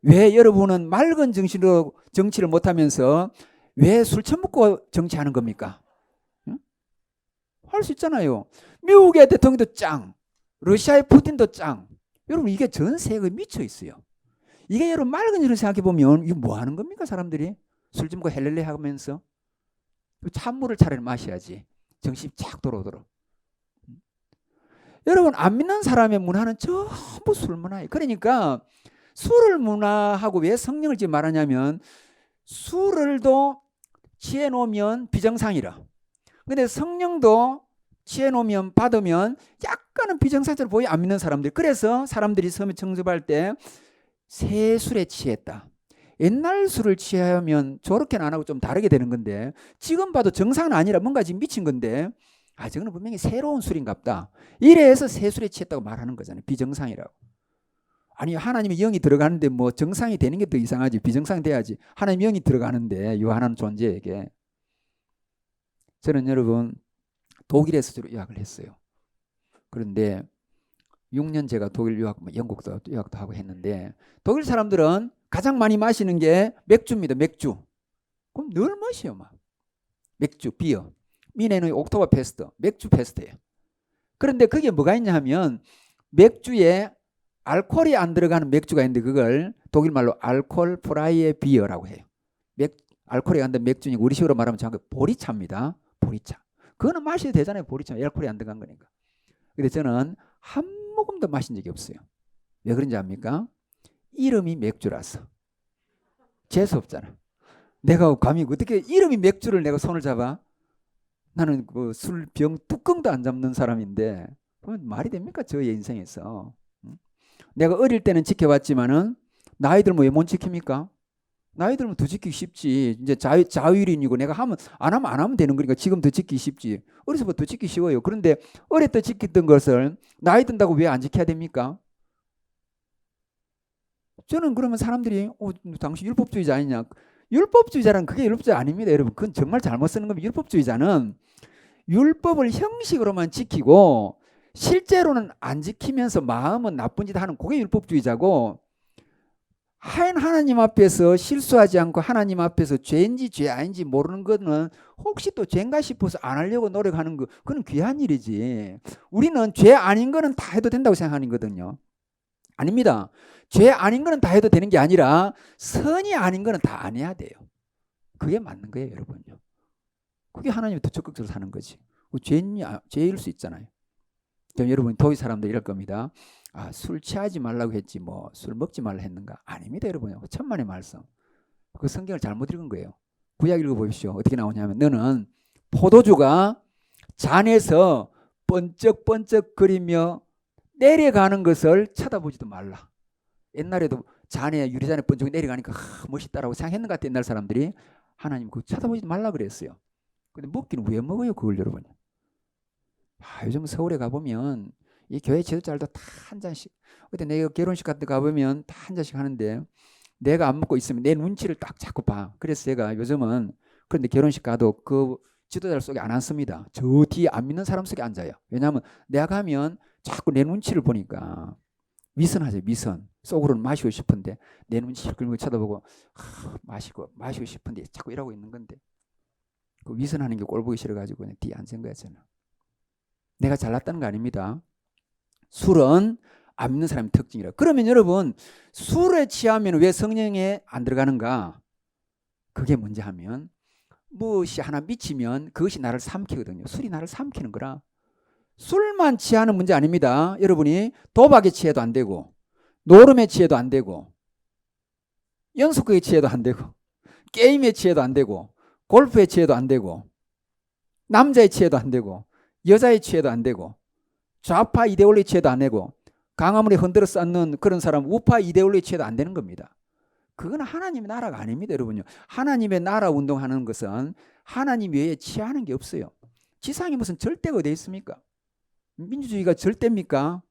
왜 여러분은 맑은 정신으로 정치를 못하면서 왜 술 처먹고 정치하는 겁니까? 응? 할 수 있잖아요. 미국의 대통령도 짱, 러시아의 푸틴도 짱, 여러분 이게 전 세계에 미쳐 있어요. 이게 여러분 맑은 일을 생각해 보면 이거 뭐 하는 겁니까 사람들이? 술 좀 먹고 헬렐레 하면서 찬물을 차라리 마셔야지. 정신이 착 돌아오도록. 여러분 안 믿는 사람의 문화는 전부 술 문화예요. 그러니까 술을 문화하고 왜 성령을 지금 말하냐면 술을도 취해 놓으면 비정상이라. 근데 성령도 취해 놓으면 받으면 약간은 비정상처럼 보여 안 믿는 사람들. 그래서 사람들이 처음에 청접할 때 새 술에 취했다. 옛날 술을 취하면 저렇게는 안 하고 좀 다르게 되는 건데 지금 봐도 정상은 아니라 뭔가 지금 미친 건데 아 저거는 분명히 새로운 술인갑다. 이래서 새 술에 취했다고 말하는 거잖아요. 비정상이라고. 아니 하나님의 영이 들어가는데 뭐 정상이 되는 게 더 이상하지. 비정상 돼야지. 하나님의 영이 들어가는데 이 하나님 존재에게. 저는 여러분 독일에서 주로 유학을 했어요. 그런데 6년 제가 독일 유학, 영국도 유학도 하고 했는데 독일 사람들은 가장 많이 마시는 게 맥주입니다. 맥주. 그럼 늘 마셔요. 막. 맥주, 비어. 미네는 옥토버 페스트, 맥주 페스트예요. 그런데 그게 뭐가 있냐 하면 맥주에 알코올이 안 들어가는 맥주가 있는데 그걸 독일 말로 알코올 프라이에 비어라고 해요. 알코올이 안 들어간 맥주니까 우리 식으로 말하면 정확히 보리차입니다. 보리차. 그거는 마셔도 되잖아요. 보리차. 알코올이 안 들어간 거니까. 근데 저는 한 모금도 마신 적이 없어요. 왜 그런지 압니까? 이름이 맥주라서. 재수 없잖아. 내가 감히 어떻게 이름이 맥주를 내가 손을 잡아? 나는 그 술병 뚜껑도 안 잡는 사람인데 말이 됩니까? 저의 인생에서. 내가 어릴 때는 지켜봤지만은 나이 들면 왜 못 지킵니까? 나이 들면 더 지키기 쉽지. 이제 자율인이고 내가 하면 안 하면 되는 거니까 지금 더 지키기 쉽지. 어려서부터 더 지키기 쉬워요. 그런데 어릴 때 지켰던 것을 나이 든다고 왜 안 지켜야 됩니까? 저는 그러면 사람들이 당신 율법주의자 아니냐. 율법주의자란 그게 율법주의 아닙니다. 여러분 그건 정말 잘못 쓰는 겁니다. 율법주의자는 율법을 형식으로만 지키고 실제로는 안 지키면서 마음은 나쁜 짓 하는 그게 율법주의자고 하나님 앞에서 실수하지 않고 하나님 앞에서 죄인지 죄 아닌지 모르는 거는 혹시 또 죄인가 싶어서 안 하려고 노력하는 거 그건 귀한 일이지. 우리는 죄 아닌 거는 다 해도 된다고 생각하는 거거든요. 아닙니다. 죄 아닌 거는 다 해도 되는 게 아니라 선이 아닌 거는 다 안 해야 돼요. 그게 맞는 거예요, 여러분요. 그게 하나님이 더 적극적으로 사는 거지. 죄일 수 있잖아요. 그럼 여러분 독일 사람들 이럴 겁니다. 아, 술 취하지 말라고 했지 뭐 술 먹지 말라 했는가? 아닙니다, 여러분. 천만의 말씀. 그 성경을 잘못 읽은 거예요. 구약 읽어보십시오. 어떻게 나오냐면 너는 포도주가 잔에서 번쩍번쩍 거리며 내려가는 것을 쳐다보지도 말라. 옛날에도 잔에 유리잔에 번쩍 내려가니까 멋있다라고 생각했는 것 같아. 옛날 사람들이. 하나님 그거 쳐다보지 말라 그랬어요. 근데 먹기는 왜 먹어요 그걸 여러분? 요즘 서울에 가보면 이 교회 지도자들도 다 한 잔씩. 그때 내가 결혼식 같은 데 가보면 다 한 잔씩 하는데 내가 안 먹고 있으면 내 눈치를 딱 자꾸 봐. 그래서 제가 요즘은 그런데 결혼식 가도 그 지도자들 속에 안 앉습니다. 저 뒤에 안 믿는 사람 속에 앉아요. 왜냐하면 내가 가면 자꾸 내 눈치를 보니까 위선하죠. 위선. 속으로는 마시고 싶은데 내 눈치를 끌고 쳐다보고 마시고 싶은데 자꾸 이러고 있는 건데 그 위선하는 게 꼴 보기 싫어가지고 그냥 뒤에 앉은 거야 저는. 내가 잘났다는 거 아닙니다. 술은 안 믿는 사람의 특징이라. 그러면 여러분 술에 취하면 왜 성령에 안 들어가는가? 그게 뭔지 하면 무엇이 하나 미치면 그것이 나를 삼키거든요. 술이 나를 삼키는 거라. 술만 취하는 문제 아닙니다. 여러분이 도박에 취해도 안 되고 노름에 취해도 안 되고 연속극에 취해도 안 되고 게임에 취해도 안 되고 골프에 취해도 안 되고 남자에 취해도 안 되고 여자에 취해도 안 되고 좌파 이데올로기에 취해도 안 되고 강화물에 흔들어 쌓는 그런 사람 우파 이데올로기에 취해도 안 되는 겁니다. 그건 하나님의 나라가 아닙니다. 여러분요. 하나님의 나라 운동하는 것은 하나님 외에 취하는 게 없어요. 지상에 무슨 절대가 어디 있습니까? 민주주의가 절대입니까?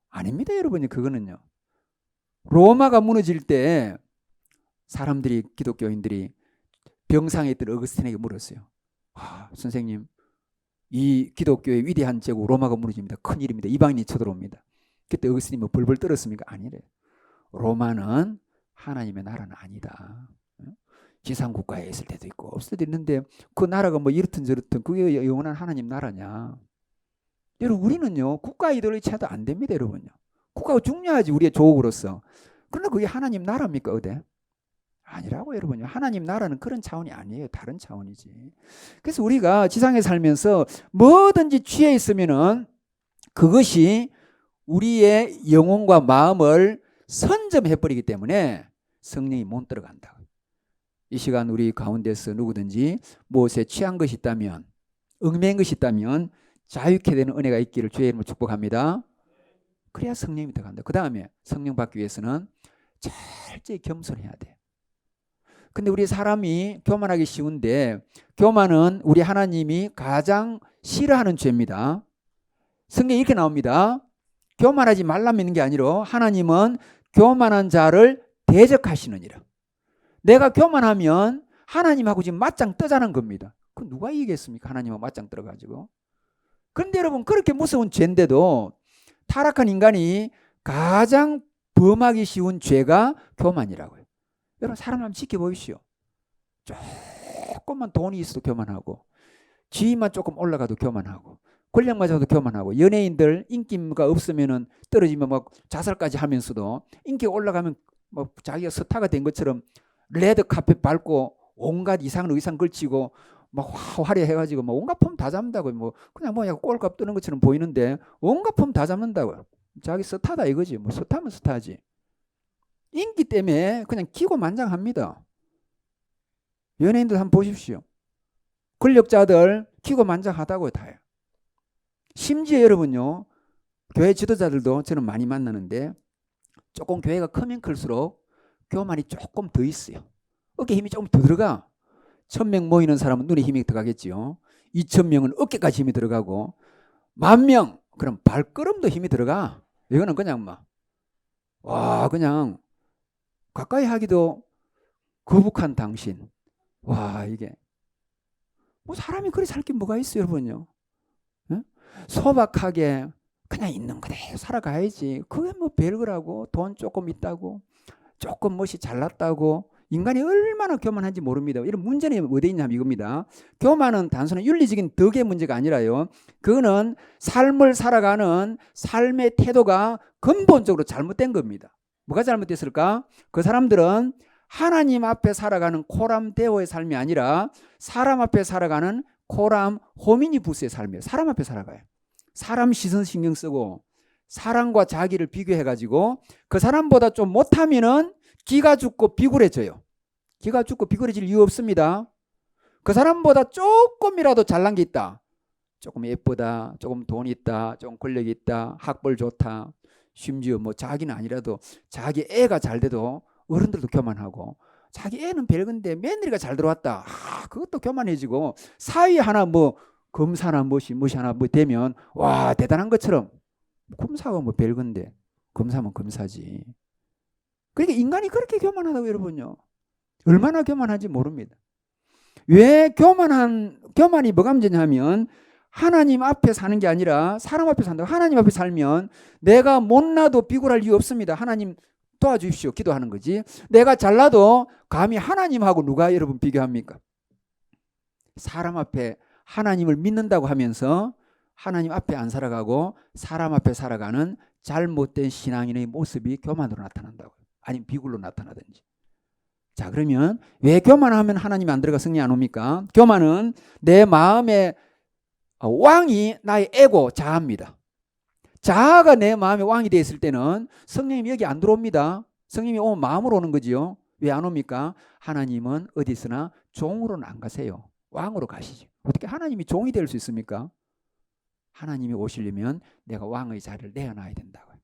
아닙니다. 여러분요. 그거는요. 로마가 무너질 때 사람들이 기독교인들이 병상에 있던 어거스틴에게 물었어요. 선생님 이 기독교의 위대한 제국 로마가 무너집니다. 큰일입니다. 이방인이 쳐들어옵니다. 그때 어거스틴이 뭐 벌벌 떨었습니까? 아니래. 로마는 하나님의 나라는 아니다. 지상국가에 있을 때도 있고 없을 때도 있는데 그 나라가 뭐 이렇든 저렇든 그게 영원한 하나님 나라냐. 여러분 우리는요 국가 이데올로기 취해도 안 됩니다. 여러분요. 국가가 중요하지, 우리의 조국으로서. 그러나 그게 하나님 나라입니까, 어디? 아니라고, 여러분요. 하나님 나라는 그런 차원이 아니에요. 다른 차원이지. 그래서 우리가 지상에 살면서 뭐든지 취해 있으면은 그것이 우리의 영혼과 마음을 선점해버리기 때문에 성령이 못 들어간다. 이 시간 우리 가운데서 누구든지 무엇에 취한 것이 있다면, 얽매인 것이 있다면 자유케 되는 은혜가 있기를 주의 이름으로 축복합니다. 그래야 성령이 들어간다. 그 다음에 성령 받기 위해서는 철저히 겸손해야 돼. 근데 우리 사람이 교만하기 쉬운데, 교만은 우리 하나님이 가장 싫어하는 죄입니다. 성경에 이렇게 나옵니다. 교만하지 말라면 있는 게 아니라 하나님은 교만한 자를 대적하시느니라. 내가 교만하면 하나님하고 지금 맞짱 뜨자는 겁니다. 그 누가 이기겠습니까? 하나님하고 맞짱 떠가지고. 그런데 여러분, 그렇게 무서운 죄인데도 타락한 인간이 가장 범하기 쉬운 죄가 교만이라고요. 여러분, 사람 한번 지켜보십시오. 조금만 돈이 있어도 교만하고, 지위만 조금 올라가도 교만하고, 권력만 잡아도 교만하고, 연예인들 인기가 없으면 떨어지면 막 자살까지 하면서도 인기가 올라가면 뭐 자기가 스타가 된 것처럼 레드 카펫 밟고 온갖 이상한 의상 걸치고 막 화려해가지고 뭐 온갖 폼 다 잡는다고, 뭐 그냥 뭐 약간 꼴값 뜨는 것처럼 보이는데 온갖 폼 다 잡는다고. 자기 스타다 이거지. 뭐 스타면 스타지. 인기 때문에 그냥 기고만장합니다. 연예인들 한번 보십시오. 권력자들 기고만장하다고 다요. 심지어 여러분요, 교회 지도자들도 저는 많이 만나는데 조금 교회가 크면 클수록 교만이 조금 더 있어요. 어깨 힘이 조금 더 들어가. 1000명 모이는 사람은 눈에 힘이 들어가겠지요. 2000명은 어깨까지 힘이 들어가고, 10,000명 그럼 발걸음도 힘이 들어가. 이거는 그냥 막 그냥 가까이 하기도 거북한 당신. 이게 뭐 사람이 그리 살 게 뭐가 있어요, 여러분요. 네? 소박하게 그냥 있는 그대로 살아가야지. 그게 뭐 별거라고. 돈 조금 있다고, 조금 멋이 잘났다고. 인간이 얼마나 교만한지 모릅니다. 이런 문제는 어디에 있냐면 이겁니다. 교만은 단순한 윤리적인 덕의 문제가 아니라요, 그거는 삶을 살아가는 삶의 태도가 근본적으로 잘못된 겁니다. 뭐가 잘못됐을까? 그 사람들은 하나님 앞에 살아가는 코람 데오의 삶이 아니라 사람 앞에 살아가는 코람 호미니부스의 삶이에요. 사람 앞에 살아가요. 사람 시선 신경 쓰고 사람과 자기를 비교해가지고 그 사람보다 좀 못하면은 기가 죽고 비굴해져요. 기가 죽고 비굴해질 이유 없습니다. 그 사람보다 조금이라도 잘난 게 있다, 조금 예쁘다, 조금 돈 있다, 조금 권력이 있다, 학벌 좋다, 심지어 뭐 자기는 아니라도 자기 애가 잘 돼도 어른들도 교만하고, 자기 애는 별건데 며느리가 잘 들어왔다, 그것도 교만해지고, 사위 하나 뭐 검사나 무엇이 하나 뭐 되면 와 대단한 것처럼, 검사가 뭐 별건데 검사면 검사지. 그러니까 인간이 그렇게 교만하다고 여러분요. 얼마나 교만한지 모릅니다. 왜 교만이 뭐가 문제냐면 하나님 앞에 사는 게 아니라 사람 앞에 산다고. 하나님 앞에 살면 내가 못나도 비굴할 이유 없습니다. 하나님 도와주십시오. 기도하는 거지. 내가 잘나도 감히 하나님하고 누가 여러분 비교합니까? 사람 앞에 하나님을 믿는다고 하면서 하나님 앞에 안 살아가고 사람 앞에 살아가는 잘못된 신앙인의 모습이 교만으로 나타난다고요. 아니면 비굴로 나타나든지. 자, 그러면 왜 교만하면 하나님이 안 들어가 성령이 안 옵니까? 교만은 내 마음의 왕이 나의 에고 자아입니다. 자아가 내 마음의 왕이 되어 있을 때는 성령님이 여기 안 들어옵니다. 성령님이 오면 마음으로 오는 거지요. 왜 안 옵니까? 하나님은 어디 있으나 종으로는 안 가세요. 왕으로 가시죠. 어떻게 하나님이 종이 될 수 있습니까? 하나님이 오시려면 내가 왕의 자리를 내어놔야 된다고요.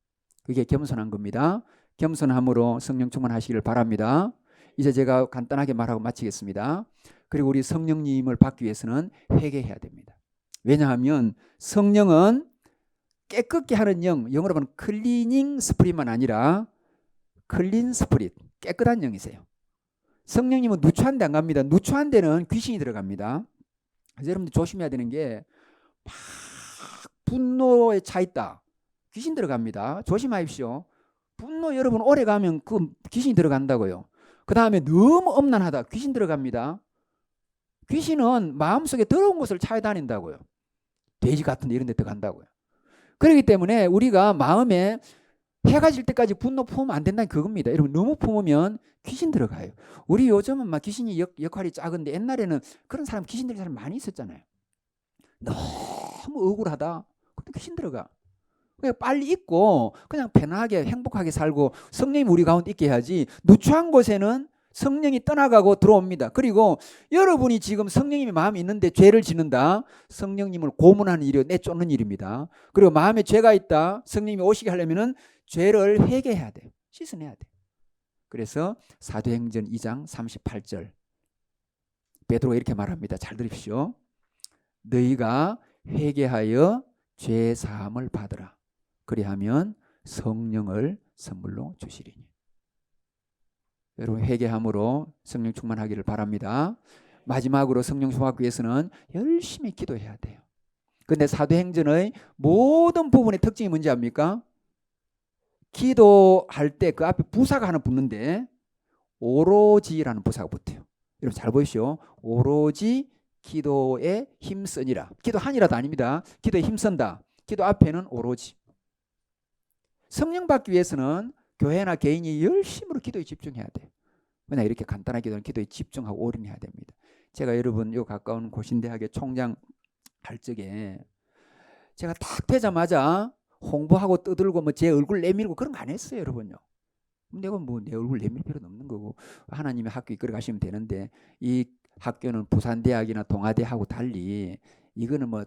그게 겸손한 겁니다. 겸손함으로 성령 충만하시기를 바랍니다. 이제 제가 간단하게 말하고 마치겠습니다. 그리고 우리 성령님을 받기 위해서는 회개해야 됩니다. 왜냐하면 성령은 깨끗게 하는 영, 영어로 보면 클리닝 스프릿만 아니라 클린 스프릿, 깨끗한 영이세요. 성령님은 누추한 데 안 갑니다. 누추한 데는 귀신이 들어갑니다. 그래서 여러분들 조심해야 되는 게, 막 분노에 차 있다, 귀신 들어갑니다. 조심하십시오. 분노 여러분 오래 가면 그 귀신이 들어간다고요. 그 다음에 너무 엄난하다, 귀신 들어갑니다. 귀신은 마음속에 더러운 것을 찾아다닌다고요. 돼지 같은 데 이런 데 들어간다고요. 그렇기 때문에 우리가 마음에 해가 질 때까지 분노 품으면 안 된다는 그겁니다. 여러분 너무 품으면 귀신 들어가요. 우리 요즘은 막 귀신이 역할이 작은데 옛날에는 그런 사람 귀신 들어가는 사람 많이 있었잖아요. 너무 억울하다. 근데 귀신 들어가. 그냥 빨리 잊고 그냥 편하게 행복하게 살고 성령이 우리 가운데 있게 해야지. 누추한 곳에는 성령이 떠나가고 들어옵니다. 그리고 여러분이 지금 성령님이 마음에 있는데 죄를 짓는다. 성령님을 고문하는 일이 내쫓는 일입니다. 그리고 마음에 죄가 있다. 성령님이 오시게 하려면은 죄를 회개해야 돼. 씻어내야 돼. 그래서 사도행전 2장 38절 베드로가 이렇게 말합니다. 잘 들으십시오. 너희가 회개하여 죄 사함을 받으라. 그리하면 성령을 선물로 주시리니. 여러분 회개함으로 성령 충만하기를 바랍니다. 마지막으로 성령 충만하기 위해서는 열심히 기도해야 돼요. 근데 사도행전의 모든 부분의 특징이 뭔지 압니까? 기도할 때 그 앞에 부사가 하나 붙는데 오로지라는 부사가 붙어요. 여러분 잘 보십시오. 오로지 기도에 힘쓰니라. 기도하니라도 아닙니다. 기도에 힘쓴다. 기도 앞에는 오로지. 성령 받기 위해서는 교회나 개인이 열심으로 기도에 집중해야 돼요. 그냥 이렇게 간단한 기도는 기도에 집중하고 올인해야 됩니다. 제가 여러분 요 가까운 고신대학의 총장 할 적에 제가 딱 되자마자 홍보하고 떠들고 뭐 제 얼굴 내밀고 그런 거 안 했어요, 여러분요. 내가 뭐 내 얼굴 내밀 필요는 없는 거고 하나님의 학교 이끌어 가시면 되는데 이 학교는 부산대학이나 동아대하고 달리 이거는 뭐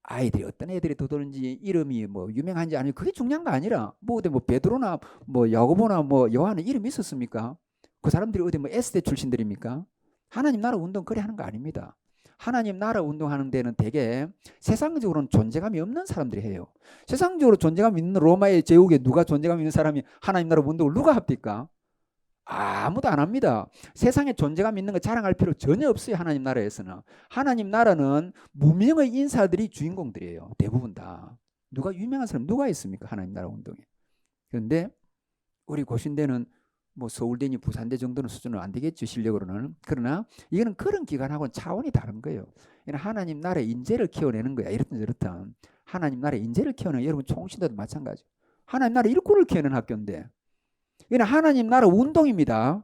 아이들이 어떤 애들이 도도는지 이름이 뭐 유명한지 아니면 그게 중요한 거 아니라 뭐 어디 뭐 베드로나 뭐 야고보나 뭐 요한은 이름이 있었습니까? 그 사람들이 어디 뭐 S대 출신들입니까? 하나님 나라 운동 그래 하는 거 아닙니다. 하나님 나라 운동하는 데는 대개 세상적으로는 존재감이 없는 사람들이 해요. 세상적으로 존재감 있는 로마의 제국에 누가 존재감 있는 사람이 하나님 나라 운동을 누가 합니까? 아무도 안 합니다. 세상에 존재감 있는 거 자랑할 필요 전혀 없어요. 하나님 나라에서는. 하나님 나라는 무명의 인사들이 주인공들이에요. 대부분 다. 누가 유명한 사람 누가 있습니까? 하나님 나라 운동에. 그런데 우리 고신대는 뭐 서울대니 부산대 정도는 수준은 안 되겠죠. 실력으로는. 그러나 이거는 그런 기관하고는 차원이 다른 거예요. 이는 하나님 나라의 인재를 키워내는 거야. 이렇든 저렇든. 하나님 나라의 인재를 키워내는 여러분 총신대도 마찬가지. 하나님 나라 일꾼을 키워내는 학교인데 이는 하나님 나라 운동입니다.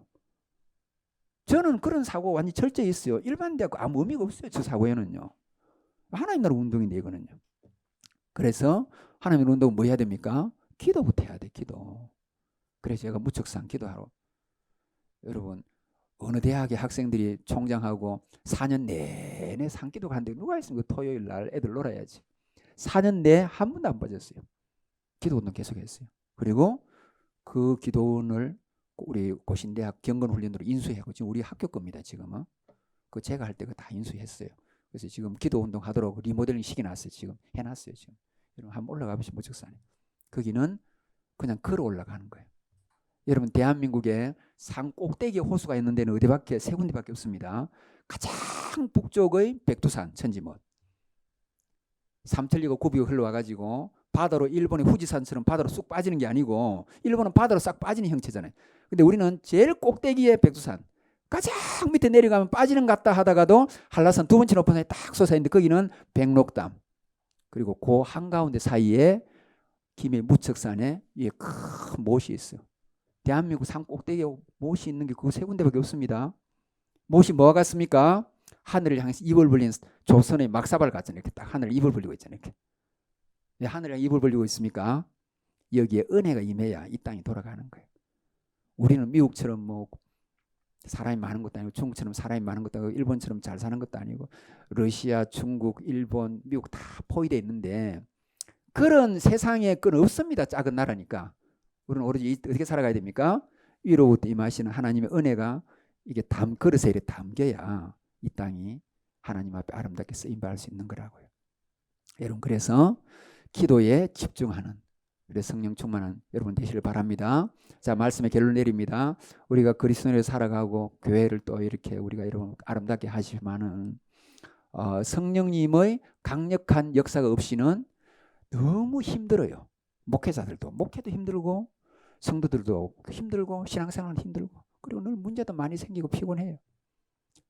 저는 그런 사고 완전히 철저히 있어요. 일반 대학과 아무 의미가 없어요. 저 사고에는요. 하나님 나라 운동인데 이거는요. 그래서 하나님 운동은 뭐 해야 됩니까? 기도부터 해야 돼. 기도. 그래서 제가 무척상 기도하러 여러분 어느 대학의 학생들이 총장하고 4년 내내 산기도 가는데 누가 있습니까? 토요일 날 애들 놀아야지. 4년 내에 한 번도 안 빠졌어요. 기도 운동 계속했어요. 그리고 그 기도원을 우리 고신대학 경건훈련으로 인수하고 지금 우리 학교 겁니다. 지금은. 그 제가 할 때 그 다 인수했어요. 그래서 지금 기도 운동 하도록 리모델링 시켜놨어요. 지금 해놨어요. 지금 여러분 한번 올라가 보시면 무척산에 거기는 그냥 걸어 올라가는 거예요. 여러분 대한민국에 산 꼭대기에 호수가 있는 데는 어디밖에 세 군데밖에 없습니다. 가장 북쪽의 백두산 천지못 삼천리가 굽이고 흘러와가지고 바다로 일본의 후지산처럼 바다로 쑥 빠지는 게 아니고 일본은 바다로 싹 빠지는 형체잖아요. 근데 우리는 제일 꼭대기에 백두산 가장 밑에 내려가면 빠지는 것 같다 하다가도 한라산 두 번째 높은 산에 딱 솟아있는데 거기는 백록담 그리고 그 한가운데 사이에 김해 무척산에 큰 못이 있어요. 대한민국 산 꼭대기에 못이 있는 게 그 세 군데밖에 없습니다. 못이 뭐가 같습니까? 하늘을 향해서 입을 벌린 조선의 막사발 같잖아요. 이렇게 딱 하늘을 입을 벌리고 있잖아요. 이렇게. 왜 하늘에 입을 벌리고 있습니까? 여기에 은혜가 임해야 이 땅이 돌아가는 거예요. 우리는 미국처럼 뭐 사람이 많은 것도 아니고 중국처럼 사람이 많은 것도 아니고 일본처럼 잘 사는 것도 아니고 러시아, 중국, 일본, 미국 다 포위되어 있는데 그런 세상에 건 없습니다. 작은 나라니까. 우리는 오로지 어떻게 살아가야 됩니까? 위로부터 임하시는 하나님의 은혜가 이게 그릇에 이렇게 담겨야 이 땅이 하나님 앞에 아름답게 쓰임받을 수 있는 거라고요. 여러분 그래서 기도에 집중하는 그래서 성령 충만한 여러분 되시길 바랍니다. 자 말씀의 결론 내립니다. 우리가 그리스도인으로 살아가고 교회를 또 이렇게 우리가 여러분 아름답게 하시면은 성령님의 강력한 역사가 없이는 너무 힘들어요. 목회자들도 목회도 힘들고 성도들도 힘들고 신앙생활은 힘들고 그리고 늘 문제도 많이 생기고 피곤해요.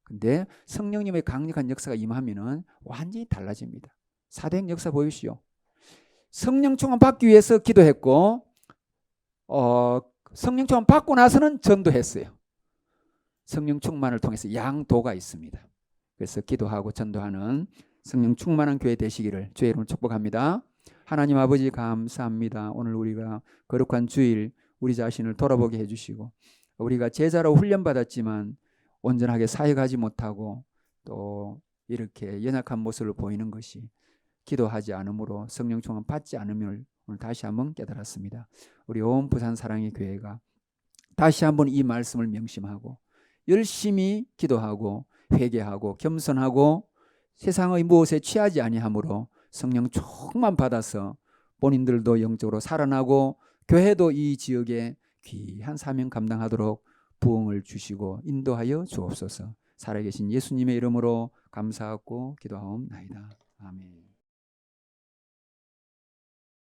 근데 성령님의 강력한 역사가 임하면은 완전히 달라집니다. 사도행 역사 보십시오. 성령 충만 받기 위해서 기도했고 성령 충만 받고 나서는 전도했어요. 성령 충만을 통해서 양도가 있습니다. 그래서 기도하고 전도하는 성령 충만한 교회 되시기를 주의 이름으로 축복합니다. 하나님 아버지 감사합니다. 오늘 우리가 거룩한 주일 우리 자신을 돌아보게 해주시고 우리가 제자로 훈련받았지만 온전하게 사역하지 못하고 또 이렇게 연약한 모습을 보이는 것이 기도하지 않으므로 성령 충만 받지 않음을 오늘 다시 한번 깨달았습니다. 우리 온 부산 사랑의 교회가 다시 한번 이 말씀을 명심하고 열심히 기도하고 회개하고 겸손하고 세상의 무엇에 취하지 아니하므로 성령 충만 받아서 본인들도 영적으로 살아나고 교회도 이 지역에 귀한 사명 감당하도록 부흥을 주시고 인도하여 주옵소서. 살아계신 예수님의 이름으로 감사하고 기도하옵나이다. 아멘.